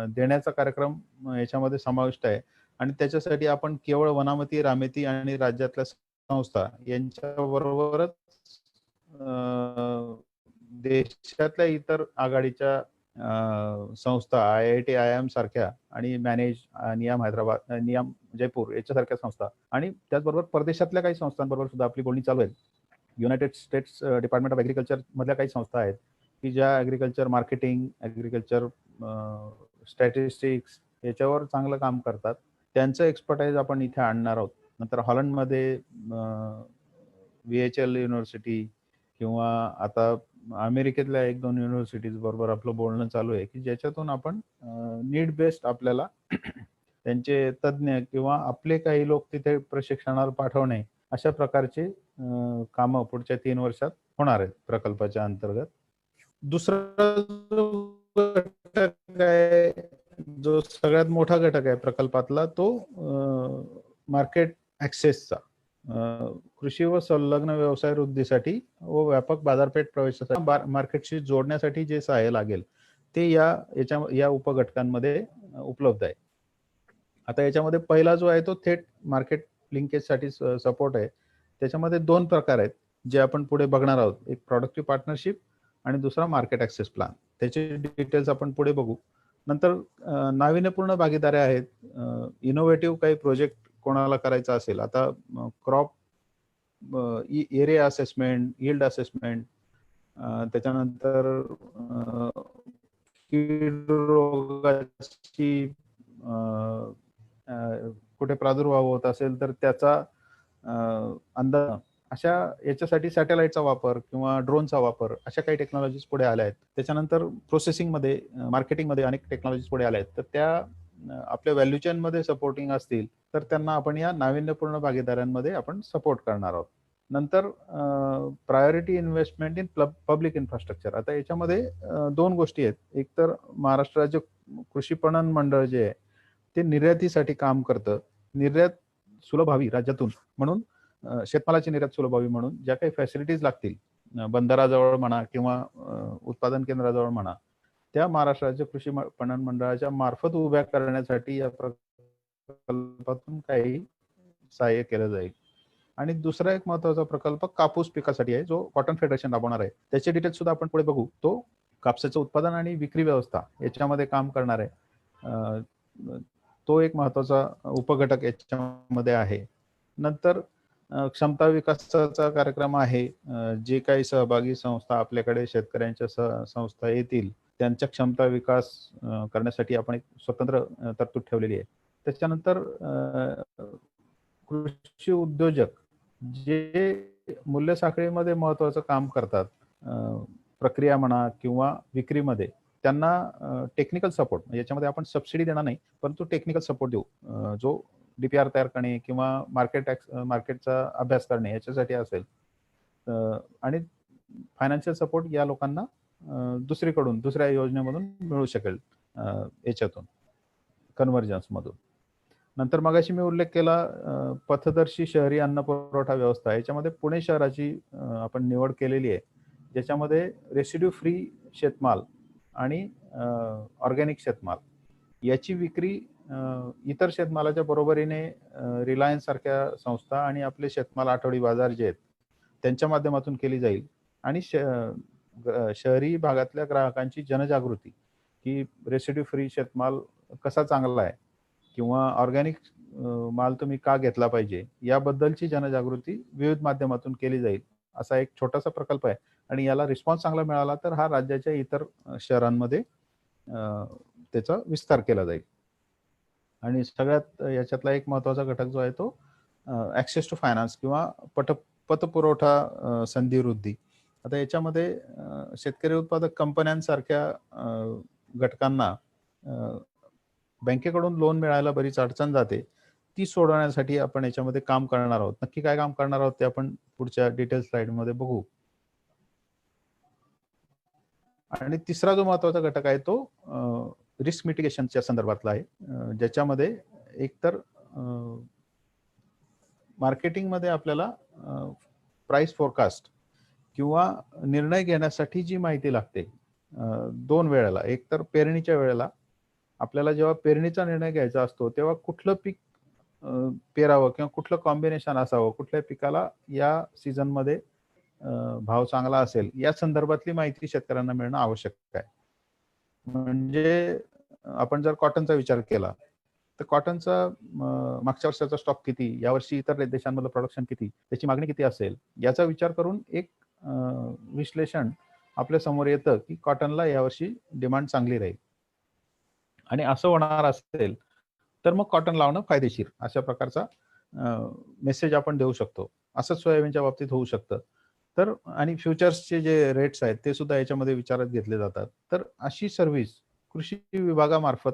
देण्याचा कार्यक्रम याच्यामध्ये समाविष्ट आहे आणि त्याच्यासाठी आपण केवळ वनामती, रामेती आणि राज्यातल्या संस्था यांच्याबरोबरच देशातल्या इतर आघाडीच्या संस्था, IIT, IIM सारख्या आणि नियाम हैदराबाद, नियाम जयपूर याच्यासारख्या संस्था आणि त्याचबरोबर परदेशातल्या काही संस्थांबरोबर सुद्धा आपली बोलणी चालू आहे. United states department of agriculture मधल्या काही संस्था आहेत, की ज्या ॲग्रीकल्चर मार्केटिंग, ॲग्रीकल्चर स्टॅटिस्टिक्स याच्यावर चांगलं काम करतात. त्यांचं एक्सपर्टाईज आपण इथे आणणार आहोत. नंतर हॉलंडमध्ये VHL युनिव्हर्सिटी किंवा आता अमेरिकेतल्या 1-2 युनिव्हर्सिटीज बरोबर आपलं बोलणं चालू आहे, की ज्याच्यातून आपण नीड बेस्ड आपल्याला त्यांचे तज्ञ किंवा आपले काही लोक तिथे प्रशिक्षणाला पाठवणे, अशा प्रकारचे कामं पुढच्या 3 वर्षात होणार आहेत प्रकल्पाच्या अंतर्गत. दुसरा जो घटक आहे, जो सगळ्यात मोठा घटक आहे प्रकल्पातला, तो मार्केट ॲक्सेसचा. कृषी व संलग्न व्यवसाय वृद्धीसाठी व व्यापक बाजारपेठ प्रवेशासाठी मार्केटशी जोडण्यासाठी जे सहाय्य लागेल ते या उपघटकांमध्ये उपलब्ध आहे. आता याच्यामध्ये पहिला जो आहे तो थेट मार्केट लिंकेजसाठी सपोर्ट आहे. त्याच्यामध्ये 2 प्रकार आहेत जे आपण पुढे बघणार आहोत. एक प्रॉडक्टिव्ह पार्टनरशिप आणि दुसरा मार्केट ॲक्सेस प्लॅन. त्याचे डिटेल्स आपण पुढे बघू. नंतर नाविन्यपूर्ण भागीदाऱ्या आहेत. इनोव्हेटिव्ह काही प्रोजेक्ट कोणाला करायचा असेल, आता crop area assessment, yield assessment, त्याच्यानंतर कीड रोगाची कुठे प्रादुर्भाव होत असेल तर त्याचा अंदाज, अशा याच्यासाठी सॅटेलाइटचा वापर किंवा ड्रोनचा वापर, अशा काही टेक्नॉलॉजीज पुढे आल्या आहेत. त्याच्यानंतर प्रोसेसिंगमध्ये, मार्केटिंगमध्ये अनेक टेक्नॉलॉजीज पुढे आल्या आहेत. तर त्या आपल्या व्हॅल्यू चेनमध्ये सपोर्टिंग असतील तर त्यांना आपण या नाविन्यपूर्ण भागीदारांमध्ये आपण सपोर्ट करणार आहोत. नंतर priority investment in public infrastructure. आता याच्यामध्ये 2 गोष्टी आहेत. एक तर महाराष्ट्र राज्य कृषी पणन मंडळ जे आहे ते निर्यातीसाठी काम करतं. निर्यात सुलभ व्हावी राज्यातून म्हणून, शेतमालाची निर्यात सुलभ व्हावी म्हणून ज्या काही फॅसिलिटीज लागतील बंदराजवळ म्हणा किंवा उत्पादन केंद्राजवळ म्हणा, त्या महाराष्ट्र राज्य कृषी पणन मंडळाच्या मार्फत उभ्या करण्यासाठी या प्रकल्पातून काही सहाय्य केलं जाईल. आणि दुसरा एक महत्त्वाचा प्रकल्प कापूस पिकासाठी आहे, जो कॉटन फेडरेशन राबवणार आहे. त्याचे डिटेल्स सुद्धा आपण पुढे बघू. तो कापसाचं उत्पादन आणि विक्री व्यवस्था याच्यामध्ये काम करणार आहे. तो एक महत्त्वाचा उपघटक याच्यामध्ये आहे. नंतर क्षमता विकासाचा कार्यक्रम आहे. जे काही सहभागी संस्था आपल्याकडे शेतकऱ्यांच्या संस्था येतील, त्यांच्या क्षमता विकास करण्यासाठी आपण एक स्वतंत्र तरतूद ठेवलेली आहे. त्याच्यानंतर कृषी उद्योजक जे मूल्य साखळीमध्ये महत्त्वाचं काम करतात, प्रक्रिया म्हणा किंवा विक्रीमध्ये, त्यांना टेक्निकल सपोर्ट, याच्यामध्ये आपण सबसिडी देणार नाही, परंतु टेक्निकल सपोर्ट देऊ. जो डीपीआर तयार करणे किंवा मार्केटचा अभ्यास करणे याच्यासाठी असेल, आणि फायनान्शियल सपोर्ट या लोकांना दुसरीकडून दुसऱ्या योजनेमधून मिळू शकेल, याच्यातून कन्व्हर्जन्स मधून. नंतर मगाशी मी उल्लेख केला पथदर्शी शहरी अन्न पुरवठा व्यवस्था, याच्यामध्ये पुणे शहराची आपण निवड केलेली आहे, ज्याच्यामध्ये रेसिड्यू फ्री शेतमाल आणि ऑर्गॅनिक शेतमाल याची विक्री इतर शेतमालाच्या बरोबरीने रिलायन्स सारख्या संस्था आणि आपले शेतमाल आठवडी बाजार जे आहेत त्यांच्या माध्यमातून केली जाईल. आणि शहरी भागातल्या ग्राहकांची जनजागृती की रेसिड्यू फ्री शेतमाल कसा चांगला आहे किंवा ऑर्गॅनिक माल तुम्ही का घेतला पाहिजे याबद्दलची जनजागृती विविध माध्यमातून केली जाईल, असा एक छोटासा प्रकल्प आहे. आणि याला रिस्पॉन्स चांगला मिळाला तर हा राज्याच्या इतर शहरांमध्ये त्याचा विस्तार केला जाईल. आणि सगळ्यात याच्यातला एक महत्त्वाचा घटक जो आहे तो ॲक्सेस टू फायनान्स किंवा पतपुरवठा संधी वृद्धी. आता याच्यामध्ये शेतकरी उत्पादक कंपन्यांसारख्या घटकांना बँकेकडून लोन मिळायला बरीच अडचण जाते, ती सोडवण्यासाठी आपण याच्यामध्ये काम करणार आहोत. नक्की काय काम करणार आहोत ते आपण पुढच्या डिटेल स्लाइडमध्ये बघू. आणि तिसरा जो महत्त्वाचा घटक आहे तो रिस्क मिटिगेशनच्या संदर्भातला आहे, ज्याच्यामध्ये एकतर मार्केटिंगमध्ये आपल्याला प्राइस फोरकास्ट किंवा निर्णय घेण्यासाठी जी माहिती लागते दोन वेळेला, एक तर पेरणीच्या वेळेला आपल्याला जेव्हा पेरणीचा निर्णय घ्यायचा असतो तेव्हा कुठलं पीक पेरावं किंवा कुठलं कॉम्बिनेशन असावं, कुठल्या पिकाला या सीझनमध्ये भाव चांगला असेल या संदर्भातली माहिती शेतकऱ्यांना मिळणं आवश्यक आहे. म्हणजे आपण जर कॉटनचा विचार केला तर कॉटनचा मागच्या वर्षाचा स्टॉक किती, यावर्षी इतर देशांमधलं प्रोडक्शन किती, त्याची मागणी किती असेल याचा विचार करून एक विश्लेषण आपल्या समोर येतं की कॉटनला यावर्षी डिमांड चांगली राहील. आणि असं होणार असेल तर मग कॉटन लावणं फायदेशीर, अशा प्रकारचा मेसेज आपण देऊ शकतो. असंच सोयाबीनच्या बाबतीत होऊ शकतं. तर आणि फ्युचर्सचे जे रेट्स आहेत ते सुद्धा याच्यामध्ये विचारात घेतले जातात. तर अशी सर्व्हिस कृषी विभागामार्फत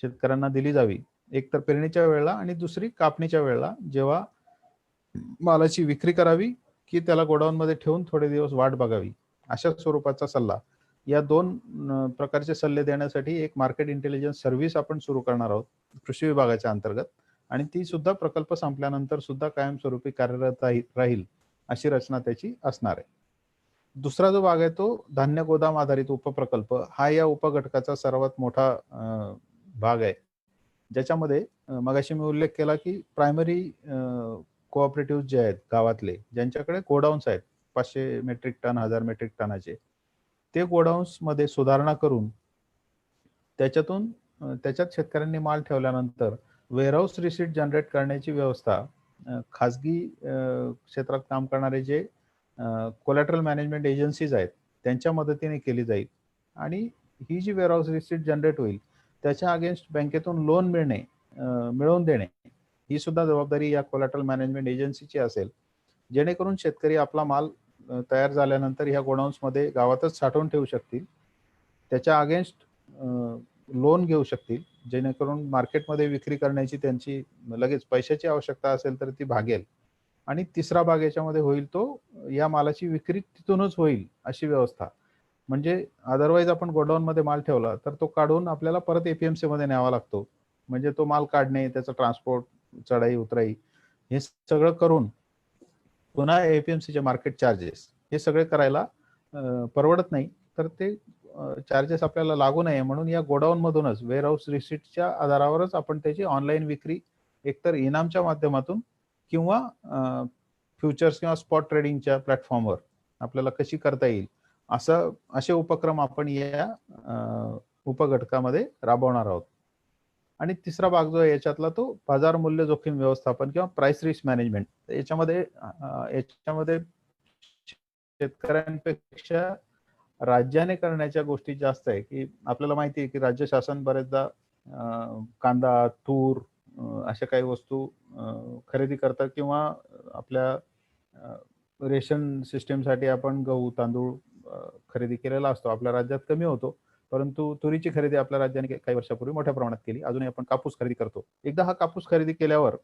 शेतकऱ्यांना दिली जावी, एक तर पेरणीच्या वेळेला आणि दुसरी कापणीच्या वेळेला, जेव्हा मालाची विक्री करावी की त्याला गोडाऊनमध्ये ठेवून थोडे दिवस वाट बघावी, अशा स्वरूपाचा सल्ला. या दोन प्रकारचे सल्ले देण्यासाठी एक मार्केट इंटेलिजन्स सर्व्हिस आपण सुरू करणार आहोत कृषी विभागाच्या अंतर्गत, आणि ती सुद्धा प्रकल्प संपल्यानंतर सुद्धा कायमस्वरूपी कार्यरत राहील अशी रचना त्याची असणार आहे. दुसरा जो भाग आहे तो धान्य गोदाम आधारित उपप्रकल्प, हा या उपघटकाचा सर्वात मोठा भाग आहे, ज्याच्यामध्ये मगाशी मी उल्लेख केला की प्रायमरी कोऑपरेटिव्ह जे आहेत गावातले, ज्यांच्याकडे गोडाऊन्स आहेत 500 मेट्रिक टन 1000 मेट्रिक टनाचे, ते गोडाऊन्स मध्ये सुधारणा करून त्याच्यात शेतकऱ्यांनी माल ठेवल्यानंतर वेअरहाऊस रिसीट जनरेट करण्याची व्यवस्था खाजगी क्षेत्रात काम करणारे जे कोलॅटरल मॅनेजमेंट एजन्सीज आहेत त्यांच्या मदतीने केली जाईल. आणि ही जी वेअरहाऊस रिसीट जनरेट होईल त्याच्या अगेन्स्ट बँकेतून लोन मिळवून देणे ही सुद्धा जबाबदारी या कोलॅटरल मॅनेजमेंट एजन्सीची असेल, जेणेकरून शेतकरी आपला माल तयार झाल्यानंतर ह्या गोडाऊन्समध्ये गावातच साठवून ठेवू शकतील, त्याच्या अगेन्स्ट लोन घेऊ शकतील, जेणेकरून मार्केटमध्ये विक्री करण्याची त्यांची लगेच पैशाची आवश्यकता असेल तर ती भागेल. आणि तिसरा भाग याच्यामध्ये होईल तो या मालाची विक्री तिथूनच होईल अशी व्यवस्था. म्हणजे अदरवाईज आपण गोडाऊनमध्ये माल ठेवला तर तो काढून आपल्याला परत एपीएमसी मध्ये न्यावा लागतो. म्हणजे तो माल काढणे, त्याचं ट्रान्सपोर्ट, चढाई उतराई हे सगळं करून पुन्हा एपीएमसीचे मार्केट चार्जेस हे सगळे करायला परवडत नाही. तर ते चार्जेस आपल्याला लागू नये म्हणून या गोडाऊन मधूनच वेअरहाऊस रिसीटच्या आधारावरच आपण त्याची ऑनलाईन विक्री एकतर इनामच्या माध्यमातून किंवा फ्युचर्स किंवा स्पॉट ट्रेडिंगच्या प्लॅटफॉर्मवर आपल्याला कशी करता येईल, असे उपक्रम आपण या उपघटकामध्ये राबवणार आहोत. आणि तिसरा भाग जो आहे याच्यातला तो बाजार मूल्य जोखीम व्यवस्थापन किंवा प्राइस रिस्क मॅनेजमेंट. याच्यामध्ये शेतकऱ्यांपेक्षा राज्याने करण्याच्या गोष्टी जास्त आहे, की आपल्याला माहिती आहे, की राज्य शासन बरेचदा कांदा, तूर अशा काही वस्तू खरेदी करतात किंवा आपल्या रेशन सिस्टमसाठी आपण गहू, तांदूळ खरेदी केलेला असतो. आपल्या राज्यात कमी होतो. परंतु तुरीची खरेदी आपल्या राज्याने काही वर्षापूर्वी मोठ्या प्रमाणात केली. अजूनही आपण कापूस खरेदी करतो. एकदा हा कापूस खरेदी केल्यावर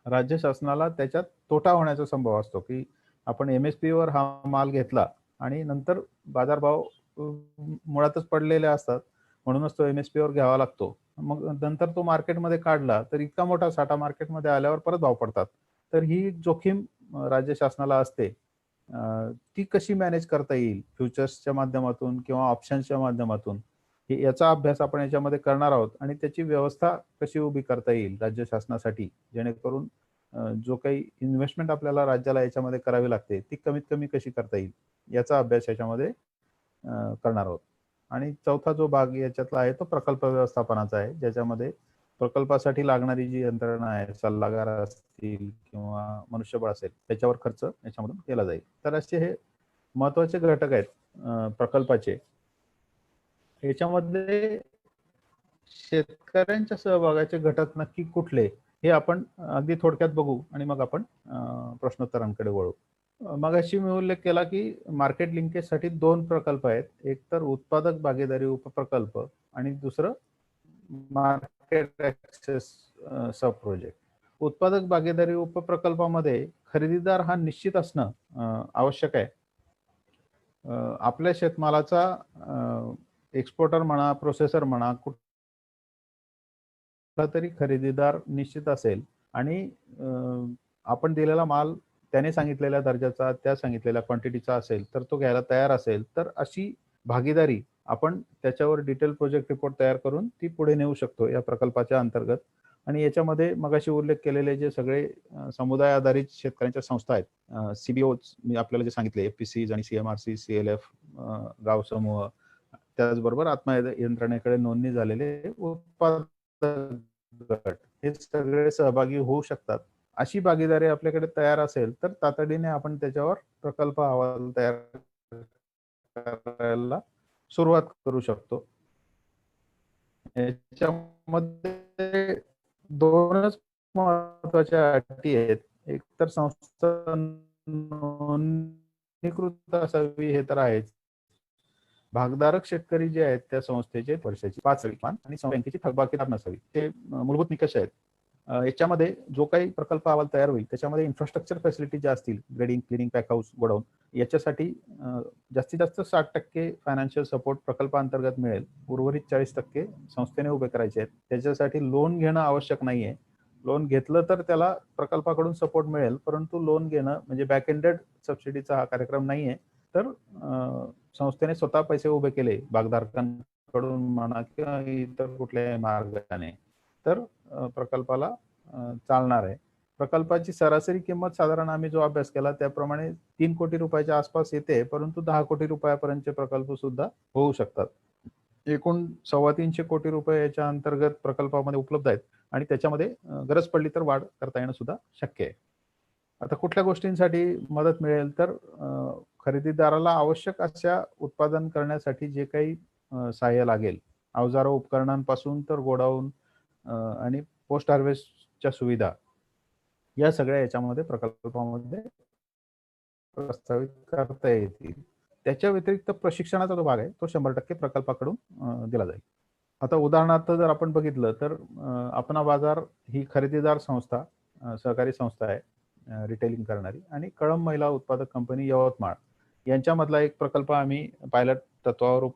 राज्य शासनाला त्याच्यात तोटा होण्याचा संभव असतो, की आपण एम-एस-पीवर हा माल घेतला आणि नंतर बाजारभाव मुळातच पडलेले असतात. म्हणूनच तो एम-एस-पीवर घ्यावा लागतो. मग नंतर तो मार्केटमध्ये काढला, तर इतका मोठा साठा मार्केटमध्ये आल्यावर परत भाव पडतात. तर ही जोखीम राज्य शासनाला असते. ती कशी मॅनेज करता येईल फ्युचर्सच्या माध्यमातून किंवा ऑप्शन्सच्या माध्यमातून, याचा अभ्यास आपण याच्यामध्ये करणार आहोत आणि त्याची व्यवस्था कशी उभी करता येईल राज्य शासनासाठी, जेणेकरून जो काही इन्व्हेस्टमेंट आपल्याला राज्याला याच्यामध्ये करावी लागते, ती कमीत कमी कशी करता येईल, याचा अभ्यास याच्यामध्ये करणार आहोत. आणि चौथा जो भाग याच्यातला आहे तो प्रकल्प व्यवस्थापनाचा आहे, ज्याच्यामध्ये प्रकल्पासाठी लागणारी जी यंत्रणा आहे, सल्लागार असतील किंवा मनुष्यबळ असेल, त्याच्यावर खर्च याच्यामधून केला जाईल. तर असे हे महत्वाचे घटक आहेत प्रकल्पाचे. याच्यामध्ये शेतकऱ्यांच्या सहभागाचे घटक नक्की कुठले, हे आपण अगदी थोडक्यात बघू आणि मग आपण प्रश्नोत्तरांकडे वळू. मगाशी मी उल्लेख केला, की मार्केट लिंकेजसाठी 2 प्रकल्प आहेत. एक तर उत्पादक भागीदारी उपप्रकल्प आणि दुसरं मार्केट ॲक्सेस सब प्रोजेक्ट. उत्पादक भागीदारी उपप्रकल्पामध्ये खरेदीदार हा निश्चित असणं आवश्यक आहे. आपल्या शेतमालाचा एक्सपोर्टर म्हणा, प्रोसेसर म्हणा, कुठलातरी खरेदीदार निश्चित असेल आणि आपण दिलेला माल त्याने सांगितलेल्या दर्जाचा, त्या सांगितलेल्या क्वांटिटीचा असेल, तर तो घ्यायला तयार असेल, तर अशी भागीदारी आपण त्याच्यावर डिटेल प्रोजेक्ट रिपोर्ट तयार करून ती पुढे नेऊ शकतो या प्रकल्पाच्या अंतर्गत. आणि याच्यामध्ये मगाशी उल्लेख केलेले जे सगळे समुदाय आधारित शेतकऱ्यांच्या संस्था आहेत, CBOज मी आपल्याला जे सांगितले, एफ-पी-सीज आणि CMRC, CLF, गाव समूह, त्याचबरोबर यंत्रणेकडे नोंदणी झालेले उत्पादक गट, हे सगळे सहभागी होऊ शकतात. अशी भागीदारी आपल्याकडे तयार असेल, तर तातडीने आपण त्याच्यावर प्रकल्प अहवाल तयार करायला सुरुवात करू शकतो. याच्यामध्ये 2च महत्त्वाच्या अटी आहेत. एक तर संस्था नोंदणीकृत असावी, हे तर आहेच. भागधारक शेतकरी जे आहेत त्या संस्थेचे वर्षाची 5 वेतन आणि बँकेची थकबाकीदार नसावी. ते मूलभूत निकष आहेत. याच्यामध्ये जो काही प्रकल्प अहवाल तयार होईल, त्याच्यामध्ये इन्फ्रास्ट्रक्चर फॅसिलिटी ज्या असतील, grading, cleaning, pack house, godown, याच्यासाठी जास्तीत जास्त 60% फायनान्शियल सपोर्ट प्रकल्पाअंतर्गत मिळेल. उर्वरित 40% संस्थेने उभे करायचे आहेत. त्याच्यासाठी लोन घेणं आवश्यक नाहीये. लोन घेतलं तर त्याला प्रकल्पाकडून सपोर्ट मिळेल, परंतु लोन घेणं म्हणजे बॅक एंडेड सबसिडीचा हा कार्यक्रम नाहीये. तर संस्थेने स्वतः पैसे उभे केले भागधारकांकडून म्हणा किंवा इतर कुठल्याही मार्गाने, तर प्रकल्पाला चालणार आहे. प्रकल्पाची सरासरी किंमत साधारण आम्ही जो अभ्यास केला त्याप्रमाणे 3 कोटी रुपयाच्या आसपास येते, परंतु 10 कोटी रुपयापर्यंतचे प्रकल्प सुद्धा होऊ शकतात. एकूण 350 कोटी रुपये याच्या अंतर्गत प्रकल्पामध्ये उपलब्ध आहेत आणि त्याच्यामध्ये गरज पडली तर वाढ करता येणं सुद्धा शक्य आहे. आता कुठल्या गोष्टींसाठी मदत मिळेल, तर खरेदीदाराला आवश्यक अशा उत्पादन करण्यासाठी जे काही सहाय्य लागेल, अवजार उपकरणांपासून तर गोडाऊन आणि पोस्ट हार्वेस्टच्या सुविधा, या सगळ्या याच्यामध्ये प्रकल्पामध्ये प्रस्तावित करता येतील. त्याच्या व्यतिरिक्त प्रशिक्षणाचा जो भाग आहे, तो 100% प्रकल्पाकडून दिला जाईल. आता उदाहरणार्थ जर आपण बघितलं तर अपना बाजार ही खरेदीदार संस्था, सहकारी संस्था आहे, रिटेलिंग करणारी, आणि कळंब महिला उत्पादक कंपनी यवतमाळ यांच्यामधला एक प्रकल्प आम्ही पायलट तत्वावर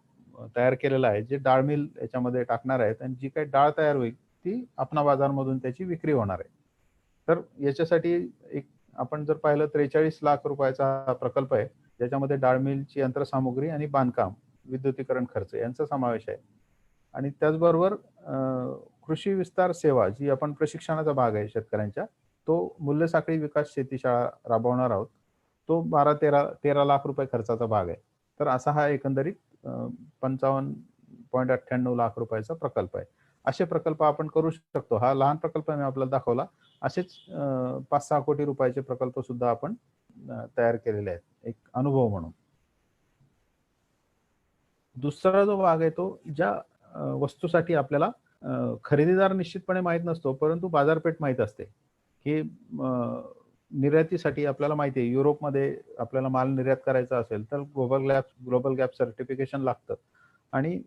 तयार केलेला आहे, जे डाळ मिल याच्यामध्ये टाकणार आहेत आणि जी काही डाळ तयार होईल ती अपना बाजारमधून त्याची विक्री होणार आहे. तर याच्यासाठी एक आपण जर पाहिलं 43 लाख रुपयाचा हा प्रकल्प आहे, ज्याच्यामध्ये डाळ मिलची यंत्रसामुग्री आणि बांधकाम, विद्युतीकरण खर्च यांचा समावेश आहे. आणि त्याचबरोबर कृषी विस्तार सेवा, जी आपण प्रशिक्षणाचा भाग आहे शेतकऱ्यांच्या, तो मूल्य साखळी विकास शेतीशाळा राबवणार आहोत. तो 13 लाख रुपये खर्चाचा भाग आहे. तर असा हा एकंदरीत 55.98 लाख रुपयाचा प्रकल्प आहे. असे प्रकल्प आपण करू शकतो. हा लहान प्रकल्प मी आपल्याला दाखवला. असेच 5-6 कोटी रुपयाचे प्रकल्प सुद्धा आपण तयार केलेले आहेत, एक अनुभव म्हणून. दुसरा जो भाग आहे तो ज्या वस्तूसाठी आपल्याला खरेदीदार निश्चितपणे माहीत नसतो, परंतु बाजारपेठ माहीत असते, की निर्यातीसाठी आपल्याला माहिती आहे युरोपमध्ये आपल्याला माल निर्यात करायचा असेल तर ग्लोबल गॅप सर्टिफिकेशन लागतं आणि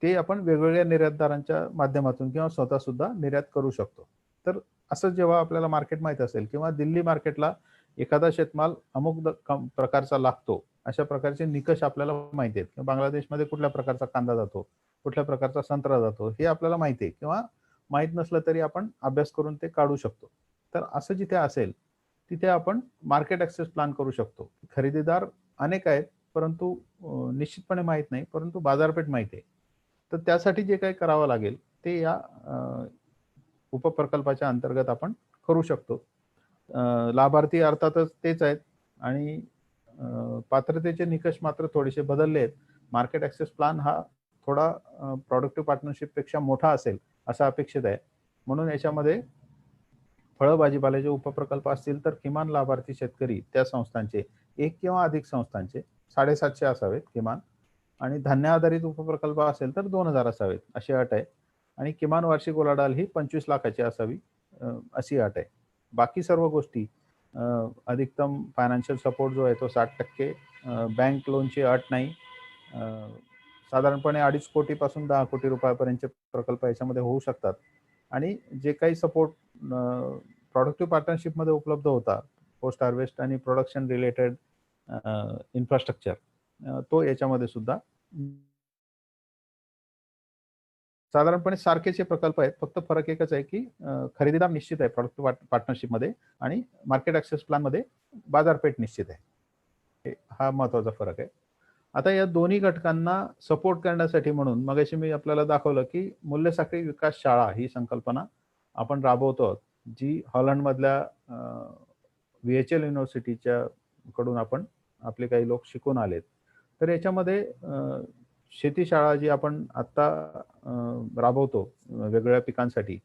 ते आपण वेगवेगळ्या निर्यातदारांच्या माध्यमातून किंवा स्वतः सुद्धा निर्यात करू शकतो. तर असं जेव्हा आपल्याला मार्केट माहीत असेल किंवा दिल्ली मार्केटला एखादा शेतमाल अमुक प्रकारचा लागतो, अशा प्रकारचे निकष आपल्याला माहिती आहेत किंवा बांगलादेशमध्ये कुठल्या प्रकारचा कांदा जातो, कुठल्या प्रकारचा संत्रा जातो हे आपल्याला माहिती आहे किंवा माहीत नसलं तरी आपण अभ्यास करून ते काढू शकतो. तर असं जिथे असेल तिथे आपण मार्केट ॲक्सेस प्लॅन करू शकतो. खरेदीदार अनेक आहेत, परंतु निश्चितपणे माहीत नाही, परंतु बाजारपेठ माहिती आहे. तर त्यासाठी जे काही करावं लागेल ते या उपप्रकल्पाच्या अंतर्गत आपण करू शकतो. लाभार्थी अर्थातच तेच आहेत आणि पात्रतेचे निकष मात्र थोडेसे बदलले आहेत. मार्केट ॲक्सेस प्लॅन हा थोडा प्रॉडक्टिव्ह पार्टनरशिपपेक्षा मोठा असेल असं अपेक्षित आहे. म्हणून याच्यामध्ये फळं भाजीपाल्याचे उपप्रकल्प असतील तर किमान लाभार्थी शेतकरी त्या संस्थांचे, एक किंवा अधिक संस्थांचे 750 असावेत किमान आणि धान्य आधारित उपप्रकल्प असेल तर 2000 असावेत अशी अट आहे आणि किमान वार्षिक उलाढाल ही 25 लाखाची असावी अशी अट आहे. बाकी सर्व गोष्टी अधिकतम फायनान्शियल सपोर्ट जो आहे तो 60%, बँक लोनची अट नाही. साधारणपणे 2.5 कोटीपासून 10 कोटी रुपयापर्यंतचे प्रकल्प याच्यामध्ये होऊ शकतात आणि जे काही सपोर्ट प्रॉडक्टिव्ह पार्टनरशिपमध्ये उपलब्ध होता, पोस्ट हार्वेस्ट आणि प्रोडक्शन रिलेटेड इन्फ्रास्ट्रक्चर, तो याच्यामध्ये सुद्धा साधारणपणे सारखेचे प्रकल्प आहेत. फक्त फरक एकच आहे की खरेदीदार निश्चित आहे प्रॉडक्टिव्ह पार्टनरशिपमध्ये आणि मार्केट ॲक्सेस प्लॅनमध्ये बाजारपेठ निश्चित आहे. हा महत्त्वाचा फरक आहे. आता या दोन्ही घटकांना सपोर्ट करण्यासाठी म्हणून मगाशी मी आपल्याला दाखवलं की मूल्य साखळी विकास शाळा ही संकल्पना आपण राबवतो आहोत, जी हॉलंडमधल्या VHL युनिव्हर्सिटीच्या कडून आपण आपले काही लोक शिकून आलेत. तर याच्यामध्ये शेती शाळा जी आपण आत्ता राबवतो वेगवेगळ्या पिकांसाठी,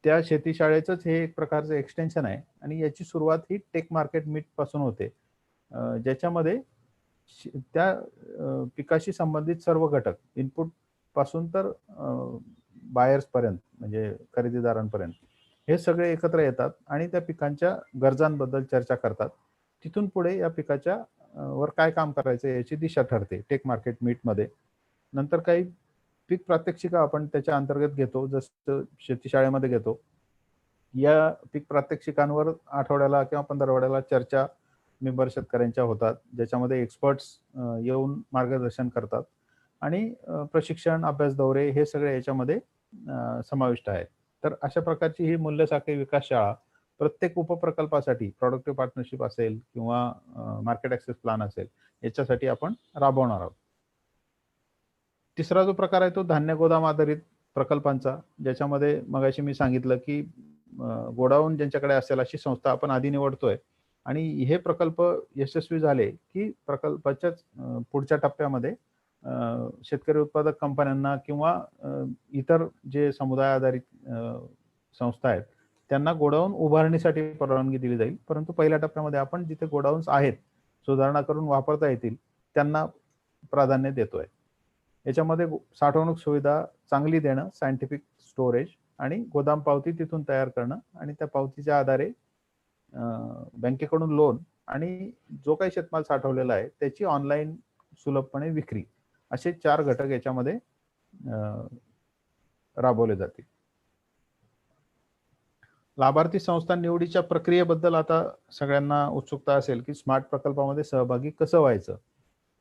त्या शेती शाळेचंच हे एक प्रकारचं एक्सटेन्शन आहे आणि याची सुरुवात ही टेक मार्केट मीट पासून होते, ज्याच्यामध्ये त्या पिकाशी संबंधित सर्व घटक इनपुट पासून तर बायर्स पर्यंत म्हणजे खरेदीदारांपर्यंत हे सगळे एकत्र येतात आणि त्या पिकांच्या गरजांबद्दल चर्चा करतात. तिथून पुढे या पिकाच्या वर काय काम करायचं याची दिशा ठरते टेक मार्केट मीटमध्ये. नंतर काही पीक प्रात्यक्षिका आपण त्याच्या अंतर्गत घेतो, जसं शेती शाळेमध्ये घेतो. या पीक प्रात्यक्षिकांवर आठवड्याला किंवा 15 चर्चा मेंबर शेतकऱ्यांच्या होतात, ज्याच्यामध्ये एक्सपर्ट्स येऊन मार्गदर्शन करतात आणि प्रशिक्षण, अभ्यास दौरे हे सगळे याच्यामध्ये समाविष्ट आहेत. तर अशा प्रकारची ही मूल्य साखळी विकास शाळा प्रत्येक उपप्रकल्पासाठी प्रॉडक्टिव्ह पार्टनरशिप असेल किंवा मार्केट ॲक्सेस प्लॅन असेल याच्यासाठी आपण राबवणार आहोत. तिसरा जो प्रकार आहे तो धान्य गोदाम आधारित प्रकल्पांचा, ज्याच्यामध्ये मगाशी मी सांगितलं की गोडाऊन ज्यांच्याकडे असेल अशी संस्था आपण आधी निवडतोय आणि हे प्रकल्प यशस्वी झाले की प्रकल्पाच्याच पुढच्या टप्प्यामध्ये शेतकरी उत्पादक कंपन्यांना किंवा इतर जे समुदाय आधारित संस्था आहेत त्यांना गोडाऊन उभारणीसाठी परवानगी दिली जाईल. परंतु पहिल्या टप्प्यामध्ये आपण जिथे गोडाऊन्स आहेत सुधारणा करून वापरता येतील त्यांना प्राधान्य देतोय. याच्यामध्ये साठवणूक सुविधा चांगली देणं, सायंटिफिक स्टोरेज आणि गोदाम पावती तिथून तयार करणं आणि त्या पावतीच्या आधारे बँकेकडून लोन आणि जो काही शेतमाल साठवलेला आहे त्याची ऑनलाईन सुलभपणे विक्री, असे 4 घटक याच्यामध्ये राबवले जातील. लाभार्थी संस्था निवडीच्या प्रक्रियेबद्दल आता सगळ्यांना उत्सुकता असेल की स्मार्ट प्रकल्पामध्ये सहभागी कसं व्हायचं.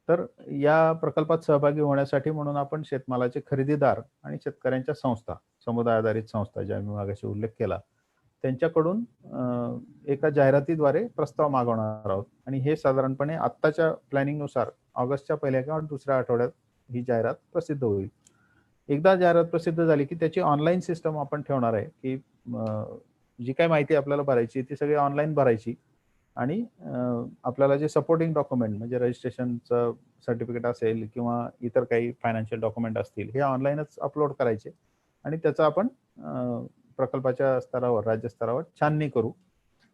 तर या प्रकल्पात सहभागी होण्यासाठी म्हणून आपण शेतमालाचे खरेदीदार आणि शेतकऱ्यांच्या संस्था, समुदाय आधारित संस्था ज्या मी मागाशी उल्लेख केला, त्यांच्याकडून एका जाहिरातीद्वारे प्रस्ताव मागवणार आहोत आणि हे साधारणपणे आत्ताच्या प्लॅनिंगनुसार ऑगस्टच्या पहिल्या किंवा दुसऱ्या आठवड्यात ही जाहिरात प्रसिद्ध होईल. एकदा जाहिरात प्रसिद्ध झाली की त्याची ऑनलाईन सिस्टम आपण ठेवणार आहे की जी काही माहिती आपल्याला भरायची ती सगळी ऑनलाईन भरायची आणि आपल्याला जे सपोर्टिंग डॉक्युमेंट म्हणजे रजिस्ट्रेशनचं सर्टिफिकेट असेल किंवा इतर काही फायनान्शियल डॉक्युमेंट असतील, हे ऑनलाईनच अपलोड करायचे आणि त्याचा आपण प्रकल्पाच्या स्तरावर, राज्य स्तरावर छाननी करू.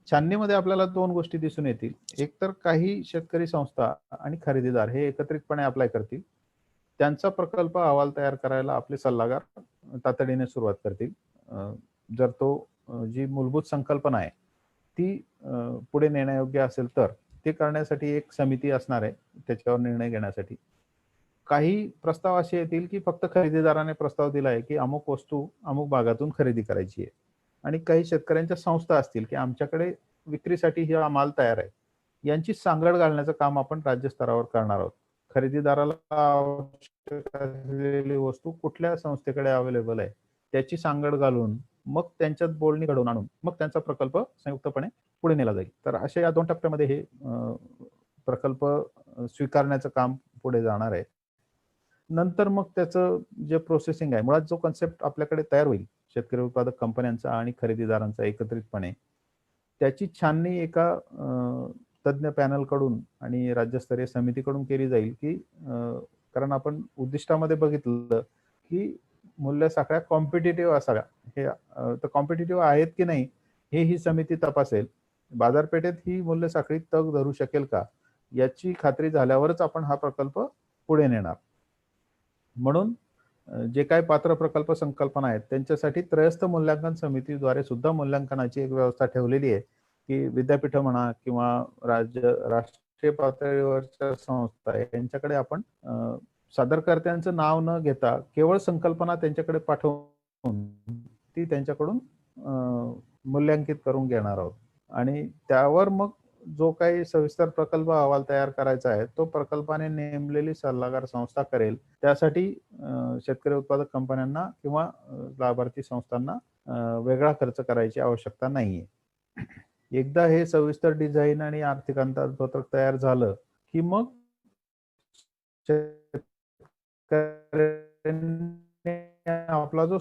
छाननीमध्ये आपल्याला 2 गोष्टी दिसून येतील. एक तर काही शेतकरी संस्था आणि खरेदीदार हे एकत्रितपणे अप्लाय करतील. त्यांचा प्रकल्प अहवाल तयार करायला आपले सल्लागार तातडीने सुरुवात करतील. जर तो जी मूलभूत संकल्पना आहे, ती पुढे नेण्यायोग्य असेल तर. ते करण्यासाठी एक समिती असणार आहे, त्याच्यावर निर्णय घेण्यासाठी. काही प्रस्ताव असे येतील, की फक्त खरेदीदाराने प्रस्ताव दिला आहे, की अमुक वस्तू अमुक भागातून खरेदी करायची आहे. आणि काही शेतकऱ्यांच्या संस्था असतील, की आमच्याकडे विक्रीसाठी हा माल तयार आहे. यांची सांगड घालण्याचं काम आपण राज्य स्तरावर करणार आहोत. खरेदीदाराला आवश्यक असलेली वस्तू कुठल्या संस्थेकडे अवेलेबल आहे, त्याची सांगड घालून मग त्यांच्यात बोलणी घडवून आणून मग त्यांचा प्रकल्प संयुक्तपणे पुढे नेला जाईल. तर अशा या 2 टप्प्यामध्ये हे प्रकल्प स्वीकारण्याचं काम पुढे जाणार आहे. नंतर मग त्याचं जे प्रोसेसिंग आहे, मुळात जो कन्सेप्ट आपल्याकडे तयार होईल, शेतकरी उत्पादक कंपन्यांचा आणि खरेदीदारांचा एकत्रितपणे, त्याची छाननी एका तज्ञ पॅनलकडून आणि राज्यस्तरीय समितीकडून केली जाईल, की कारण आपण उद्दिष्टामध्ये बघितलं, की मूल्य साखळ्या कॉम्पिटिटिव्ह असाव्या. हे तर कॉम्पिटिटिव्ह आहेत की नाही, हे ही समिती तपासेल. बाजारपेठेत ही मूल्य साखळी तग धरू शकेल का? याची खात्री झाल्यावरच आपण हा प्रकल्प पुढे नेणार. म्हणून जे काही पात्र प्रकल्प संकल्पना आहेत, त्यांच्यासाठी त्रयस्थ मूल्यांकन समितीद्वारे सुद्धा मूल्यांकनाची एक व्यवस्था ठेवलेली आहे, की विद्यापीठं म्हणा किंवा राष्ट्रीय पातळीवरच्या संस्था आहे, यांच्याकडे आपण सादरकर्त्यांचं नाव न घेता केवळ संकल्पना त्यांच्याकडे पाठवून ती त्यांच्याकडून मूल्यांकित करून घेणार आहोत आणि त्यावर मग जो काही सविस्तर प्रकल्प अहवाल तयार करायचा आहे, तो प्रकल्पाने नेमलेली सल्लागार संस्था करेल. त्यासाठी शेतकरी उत्पादक कंपन्यांना किंवा लाभार्थी संस्थांना वेगळा खर्च करायची आवश्यकता नाहीये. एकदा हे सविस्तर डिझाइन आणि आर्थिक अंदाजपत्रक तयार झालं, की मग शेतकऱ्यांनी आपला जो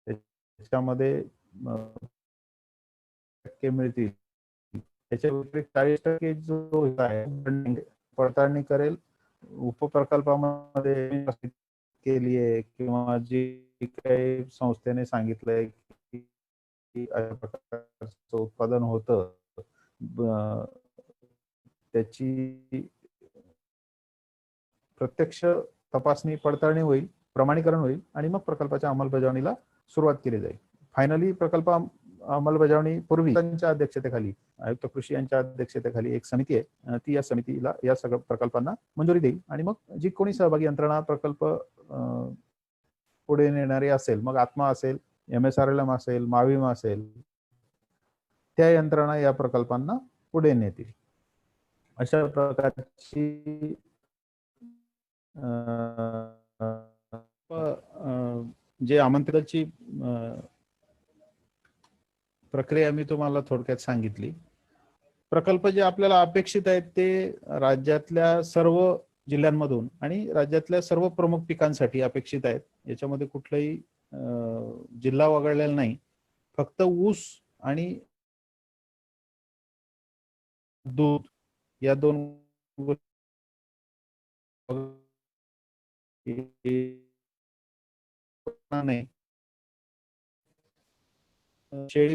त्याच्यामध्ये टक्के मिळतील. त्याच्या व्यतिरिक्त 40% जो आहे पडताळणी करेल. उपप्रकल्पामध्ये केली आहे किंवा जी काही संस्थेने सांगितलंय की अशा प्रकारचं उत्पादन होतं. त्याची प्रत्यक्ष तपासणी, पडताळणी होईल, प्रमाणीकरण होईल आणि मग प्रकल्पाच्या अंमलबजावणीला सुरुवात केली जाईल. फायनली प्रकल्प अंमलबजावणी पूर्वी त्यांच्या अध्यक्षतेखाली आयुक्त कृषी यांच्या अध्यक्षतेखाली एक समिती आहे. ती या समितीला या सगळ्या प्रकल्पांना मंजुरी देईल आणि मग जी कोणी सहभागी यंत्रणा प्रकल्प पुढे नेणारी असेल, मग आत्मा असेल, MSRLM असेल, माविम असेल, त्या यंत्रणा या प्रकल्पांना पुढे नेतील. अशा प्रकारची जे आमंत्रणाची प्रक्रिया मी तुम्हाला थोडक्यात सांगितली. प्रकल्प जे आपल्याला अपेक्षित आहेत ते राज्यातल्या सर्व जिल्ह्यांमधून आणि राज्यातल्या सर्व प्रमुख पिकांसाठी अपेक्षित आहेत. याच्यामध्ये कुठलाही जिल्हा वगळलेला नाही. फक्त ऊस आणि दूध या 2 नाही. शेळी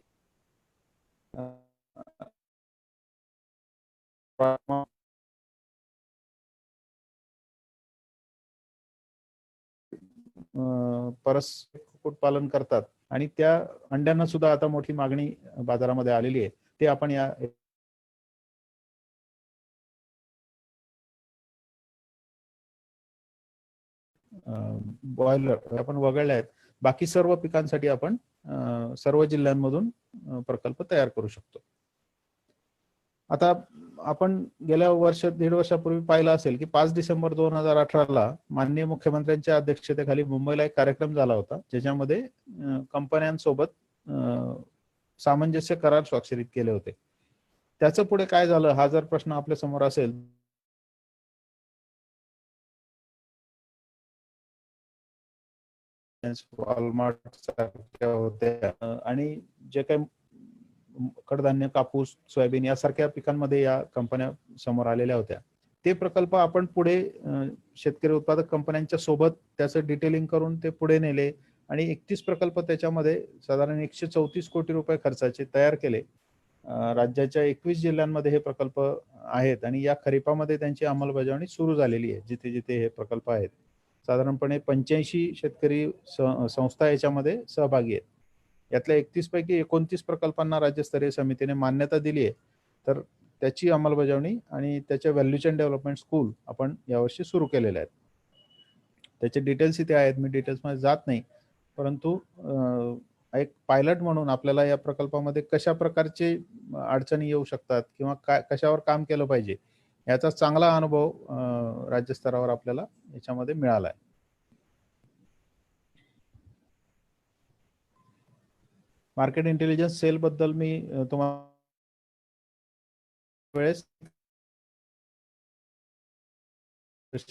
कुक्कुटपालन करतात आणि त्या अंड्यांना सुद्धा आता मोठी मागणी बाजारामध्ये आलेली आहे. ते आपण या बॉयलर आपण वगळले आहेत. बाकी सर्व पिकांसाठी आपण सर्व जिल्ह्यांमधून प्रकल्प तयार करू शकतो. आता आपण गेल्या दीड वर्षापूर्वी पाहिलं असेल की 5 डिसेंबर 2018ला माननीय मुख्यमंत्र्यांच्या अध्यक्षतेखाली मुंबईला एक कार्यक्रम झाला होता, ज्याच्यामध्ये कंपन्यांसोबत सामंजस्य करार स्वाक्षरित केले होते. त्याचं पुढे काय झालं हा जर प्रश्न आपल्या समोर असेल वॉलमार्ट सारख्या होत्या आणि जे काही कडधान्य, कापूस, सोयाबीन यासारख्या पिकांमध्ये या कंपन्या समोर आलेल्या होत्या. ते प्रकल्प आपण पुढे शेतकरी उत्पादक कंपन्यांच्या सोबत त्याचं डिटेलिंग करून ते पुढे नेले आणि 31 प्रकल्प त्याच्यामध्ये साधारण 134 कोटी रुपये खर्चाचे तयार केले. राज्याच्या 21 जिल्ह्यांमध्ये हे प्रकल्प आहेत आणि या खरीपामध्ये त्यांची अंमलबजावणी सुरू झालेली आहे. जिथे-जिथे हे प्रकल्प आहेत. साधारणपणे 85 शेतकरी संस्था याच्यामध्ये सहभागी आहेत. यातल्या 31 पैकी 29 प्रकल्पांना राज्यस्तरीय समितीने मान्यता दिली आहे. तर त्याची अंमलबजावणी आणि त्याच्या व्हॅल्यू चेन डेव्हलपमेंट स्कूल आपण यावर्षी सुरू केलेले आहेत. त्याचे डिटेल्स इथे आहेत. मी डिटेल्समध्ये जात नाही. परंतु एक पायलट म्हणून आपल्याला या प्रकल्पामध्ये कशा प्रकारचे अडचणी येऊ शकतात किंवा कशावर काम केलं पाहिजे याचा चांगला अनुभव राज्यस्तरावर आपल्याला याच्यामध्ये मिळाला आहे. मार्केट इंटेलिजन्स सेल बद्दल मी तुम्हाला वेळेस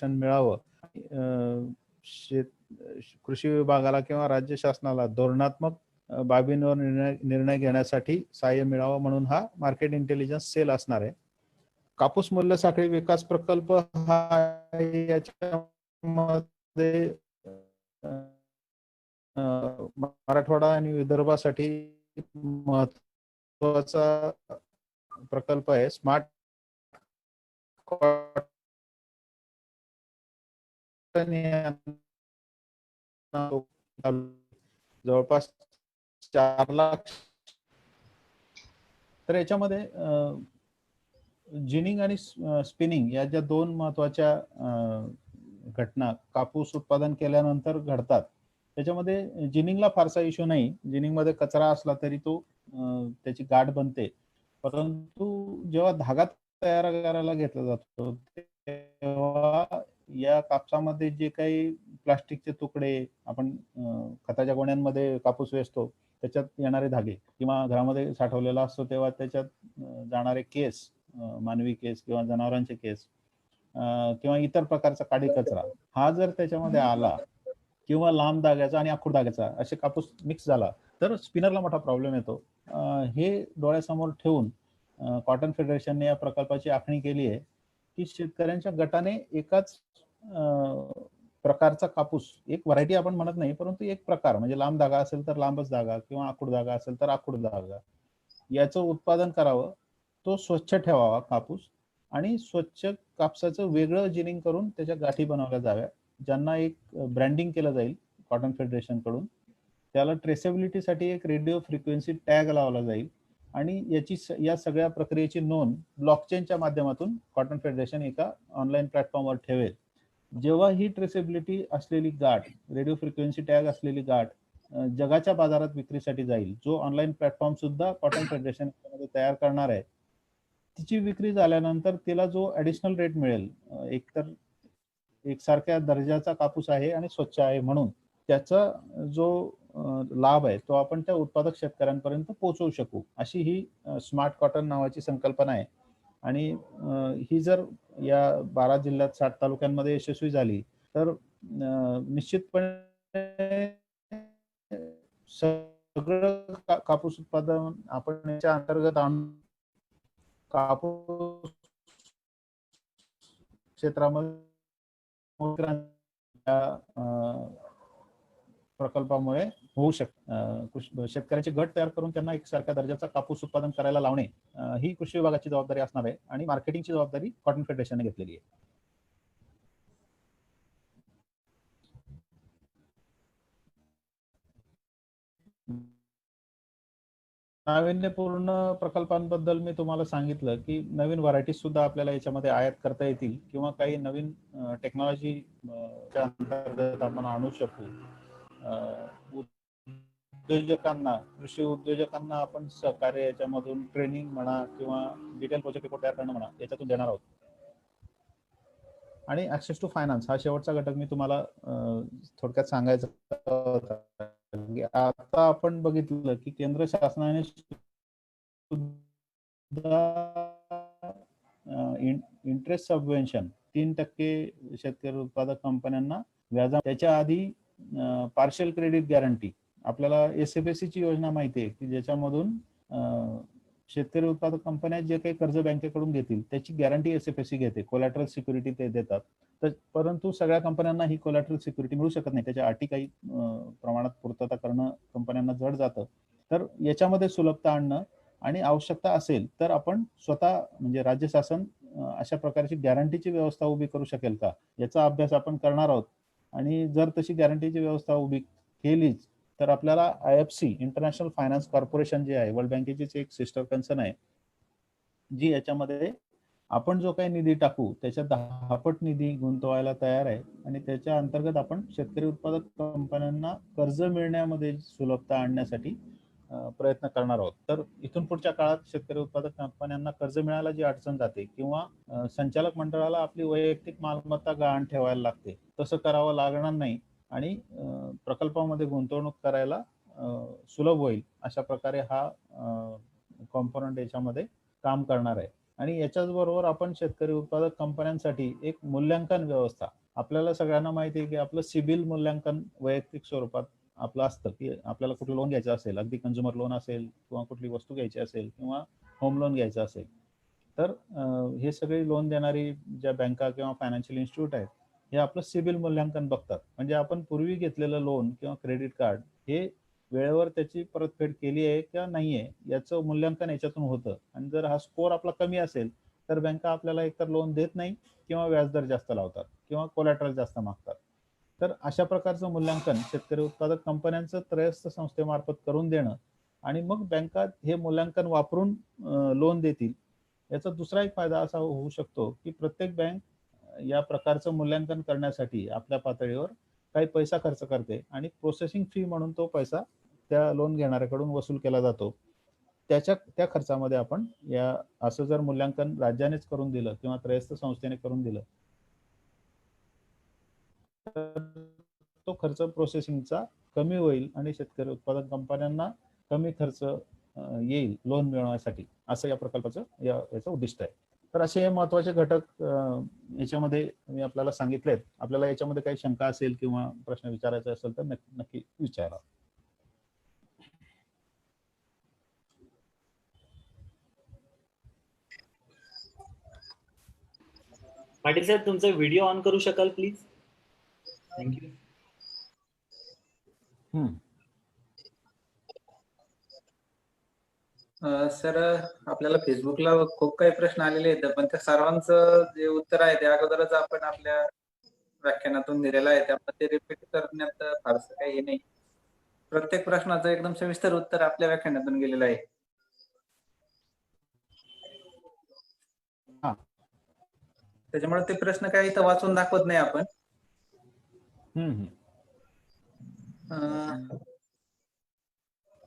मिळावं कृषी विभागाला किंवा राज्य शासनाला धोरणात्मक बाबींवर निर्णय घेण्यासाठी सहाय्य मिळावं म्हणून हा मार्केट इंटेलिजन्स सेल असणार आहे. कापूस मूल्य साखळी विकास प्रकल्प हा याच्यामध्ये मराठवाडा आणि विदर्भासाठी महत्वाचा प्रकल्प आहे. स्मार्ट जवळपास 4 लाख. तर याच्यामध्ये जिनिंग आणि स्पिनिंग या ज्या दोन महत्वाच्या घटना कापूस उत्पादन केल्यानंतर घडतात. त्याच्यामध्ये जिनिंगला फारसा इश्यू नाही. जिनिंग मध्ये कचरा असला तरी तो त्याची गाठ बनते. परंतु जेव्हा धागा तयार करायला घेतला जातो तेव्हा या कापसामध्ये जे काही प्लास्टिकचे तुकडे आपण खताच्या गोण्यांमध्ये कापूस वेचतो त्याच्यात येणारे धागे किंवा घरामध्ये साठवलेला असतो तेव्हा त्याच्यात जाणारे केस, मानवी केस किंवा जनावरांचे केस किंवा इतर प्रकारचा काडी कचरा हा जर त्याच्यामध्ये आला किंवा लांब धाग्याचा आणि आखूड धाग्याचा असे कापूस मिक्स झाला तर स्पिनरला मोठा प्रॉब्लेम येतो. हे डोळ्यासमोर ठेवून कॉटन फेडरेशनने या प्रकल्पाची आखणी केली आहे की शेतकऱ्यांच्या गटाने एकाच प्रकारचा कापूस, एक व्हरायटी आपण म्हणत नाही परंतु एक प्रकार म्हणजे लांब धागा असेल तर लांबच धागा किंवा आखूड धागा असेल तर आखूड धागा याचं उत्पादन करावं. तो स्वच्छ ठेवावा कापूस आणि स्वच्छ कापसाचं वेगळं जिनिंग करून त्याच्या गाठी बनवल्या जाव्या. ज्यांना एक ब्रँडिंग केलं जाईल कॉटन फेडरेशन कडून. त्याला ट्रेसेबिलिटीसाठी एक रेडिओ फ्रिक्वेन्सी टॅग लावला जाईल आणि या सगळ्या प्रक्रियेची नोंद ब्लॉकचेनच्या माध्यमातून कॉटन फेडरेशन एका ऑनलाईन प्लॅटफॉर्मवर ठेवेल. जेव्हा ही ट्रेसेबिलिटी असलेली गाठ, रेडिओ फ्रिक्वेन्सी टॅग असलेली गाठ जगाच्या बाजारात विक्रीसाठी जाईल, जो ऑनलाईन प्लॅटफॉर्म सुद्धा कॉटन फेडरेशन तयार करणार आहे, तिची विक्री झाल्यानंतर तिला जो ऍडिशनल रेट मिळेल, एकतर एकसारख्या दर्जाचा कापूस आहे आणि स्वच्छ आहे म्हणून त्याचा जो लाभ आहे तो आपण त्या उत्पादक शेतकऱ्यांपर्यंत पोहोचवू शकू, अशी ही स्मार्ट कॉटन नावाची संकल्पना आहे. आणि ही जर या 12 जिल्ह्यात 60 तालुक्यांमध्ये यशस्वी झाली तर निश्चितपणे सगळं कापूस उत्पादन आपण याच्या अंतर्गत आणून कापूस क्षेत्रामध्ये प्रकल्पामुळे होऊ शकतं. शेतकऱ्यांचे गट तयार करून त्यांना एकसारख्या दर्जाचा कापूस उत्पादन करायला लावणे ही कृषी विभागाची जबाबदारी असणार आहे आणि मार्केटिंगची जबाबदारी कॉटन फेडरेशनने घेतलेली आहे. नाविन्यपूर्ण प्रकल्पांबद्दल मी तुम्हाला सांगितलं की नवीन व्हरायटीज सुद्धा आपल्याला याच्यामध्ये आयात करता येतील किंवा काही नवीन टेक्नॉलॉजी च्या अंतर्गत आपण आणू शकू. उद्योजकांना, कृषी उद्योजकांना आपण सहकार्य याच्यामधून ट्रेनिंग म्हणा किंवा डिटेल प्रोजेक्ट रिपोर्ट तयार करणं म्हणा याच्यातून देणार आहोत. आणि ऍक्सेस टू फायनान्स हा शेवटचा घटक मी तुम्हाला थोडक्यात सांगायचा होता. आता आपण बघितलं की केंद्र शासनाने इंटरेस्ट सबवेन्शन 3% शेतकरी उत्पादक कंपन्यांना व्याजा, त्याच्या आधी पार्शियल क्रेडिट गॅरंटी. आपल्याला SFSC ची योजना माहिती आहे की ज्याच्यामधून शेतकरी उत्पादक कंपन्या जे काही कर्ज बँकेकडून घेतील त्याची गॅरंटी SFSC घेते, कोलॅटरल सिक्युरिटी ते देतात. तर परंतु सगळ्या कंपन्यांना ही कोलॅटरल सिक्युरिटी मिळू शकत नाही, त्याच्या अटी काही प्रमाणात पूर्तता करणं कंपन्यांना जड जातं. तर याच्यामध्ये सुलभता आणणं आणि आवश्यकता असेल तर आपण स्वतः म्हणजे राज्य शासन अशा प्रकारची गॅरंटीची व्यवस्था उभी करू शकेल का, याचा अभ्यास आपण करणार आहोत. आणि जर तशी गॅरंटीची व्यवस्था उभी केलीच तर आपल्याला IFC इंटरनॅशनल फायनान्स कॉर्पोरेशन जे आहे, वर्ल्ड बँकेचीच एक सिस्टर कन्सर्न आहे, जी याच्यामध्ये आपण जो काही निधी टाकू त्याच्या 10 पट निधी गुंतवायला तयार आहे आणि त्याच्या अंतर्गत आपण शेतकरी उत्पादक कंपन्यांना कर्ज मिळण्यामध्ये सुलभता आणण्यासाठी प्रयत्न करणार आहोत. तर इथून पुढच्या काळात शेतकरी उत्पादक कंपन्यांना कर्ज मिळायला जी अडचण जाते किंवा संचालक मंडळाला आपली वैयक्तिक मालमत्ता गहाण ठेवायला लागते, तसं करावं लागणार नाही आणि प्रकल्पामध्ये गुंतवणूक करायला सुलभ होईल. अशा प्रकारे हा कॉम्पोनंट याच्यामध्ये काम करणार आहे. आणि याच्याच बरोबर आपण शेतकरी उत्पादक कंपन्यांसाठी एक मूल्यांकन व्यवस्था, आपल्याला सगळ्यांना माहिती आहे की आपलं सिबिल मूल्यांकन वैयक्तिक स्वरूपात आपलं असतं की आपल्याला कुठलं लोन घ्यायचं असेल, अगदी कंझ्युमर लोन असेल किंवा कुठली वस्तू घ्यायची असेल किंवा होम लोन घ्यायचं असेल, तर हे सगळे लोन देणारी ज्या बँका किंवा फायनान्शियल इन्स्टिट्यूट आहेत हे आपलं सिबिल मूल्यांकन बघतात. म्हणजे आपण पूर्वी घेतलेलं लोन किंवा क्रेडिट कार्ड हे वेळेवर त्याची परतफेड केली आहे का नाहीये याचं मूल्यांकन याच्यातून होतं. आणि जर हा स्कोर आपला कमी असेल तर बँका आपल्याला एकतर लोन देत नाही किंवा व्याजदर जास्त लावतात किंवा कोलॅटरल जास्त मागतात. तर अशा प्रकारचं मूल्यांकन शेतकरी उत्पादक कंपन्यांचं त्रयस्थ संस्थेमार्फत करून देणं आणि मग बँका हे मूल्यांकन वापरून लोन देतील. याचा दुसरा एक फायदा असा होऊ शकतो की प्रत्येक बँक या प्रकारचं मूल्यांकन करण्यासाठी आपल्या पातळीवर काही पैसा खर्च करते आणि प्रोसेसिंग फी म्हणून तो पैसा त्या लोन घेणाऱ्याकडून वसूल केला जातो. त्या खर्चामध्ये आपण या असं जर मूल्यांकन राज्यानेच करून दिलं किंवा त्रयस्थ संस्थेने करून दिलं तर तो खर्च प्रोसेसिंगचा कमी होईल आणि शेतकरी उत्पादक कंपन्यांना कमी खर्च येईल लोन मिळवण्यासाठी, असं या प्रकल्पाचं याचं उद्दिष्ट आहे. तर असे हे महत्वाचे घटक याच्यामध्ये मी आपल्याला सांगितलेत. आपल्याला याच्यामध्ये काही शंका असेल किंवा प्रश्न विचारायचा असेल तर नक्की विचारा. पाटील साहेब, तुमचा व्हिडिओ ऑन करू शकाल प्लीज? थँक्यू. सर, आपल्याला फेसबुकला खूप काही प्रश्न आलेले आहेत, पण त्या सर्वांचं जे उत्तर आहे ते अगोदरच आपण आपल्या व्याख्यानातून दिलेलं आहे, त्यामुळे ते रिपीट करण्यात फारसं काही नाही. प्रत्येक प्रश्नाचं एकदम सविस्तर उत्तर आपल्या व्याख्यानातून गेलेलं आहे. त्याच्यामुळे ते प्रश्न काही इथं वाचून दाखवत नाही आपण.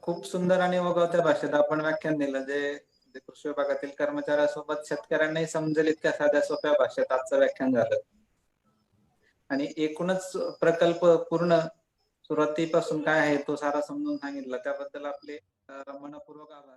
खूप सुंदर आणि ओघवत्या भाषेत आपण व्याख्यान दिलं, जे कृषी विभागातील कर्मचाऱ्यासोबत शेतकऱ्यांनाही समजेल इतक्या साध्या सोप्या भाषेत आजचं व्याख्यान झालं. आणि एकूणच प्रकल्प पूर्ण सुरुवातीपासून काय आहे तो सारा समजून सांगितला, त्याबद्दल आपले मनपूर्वक आभार.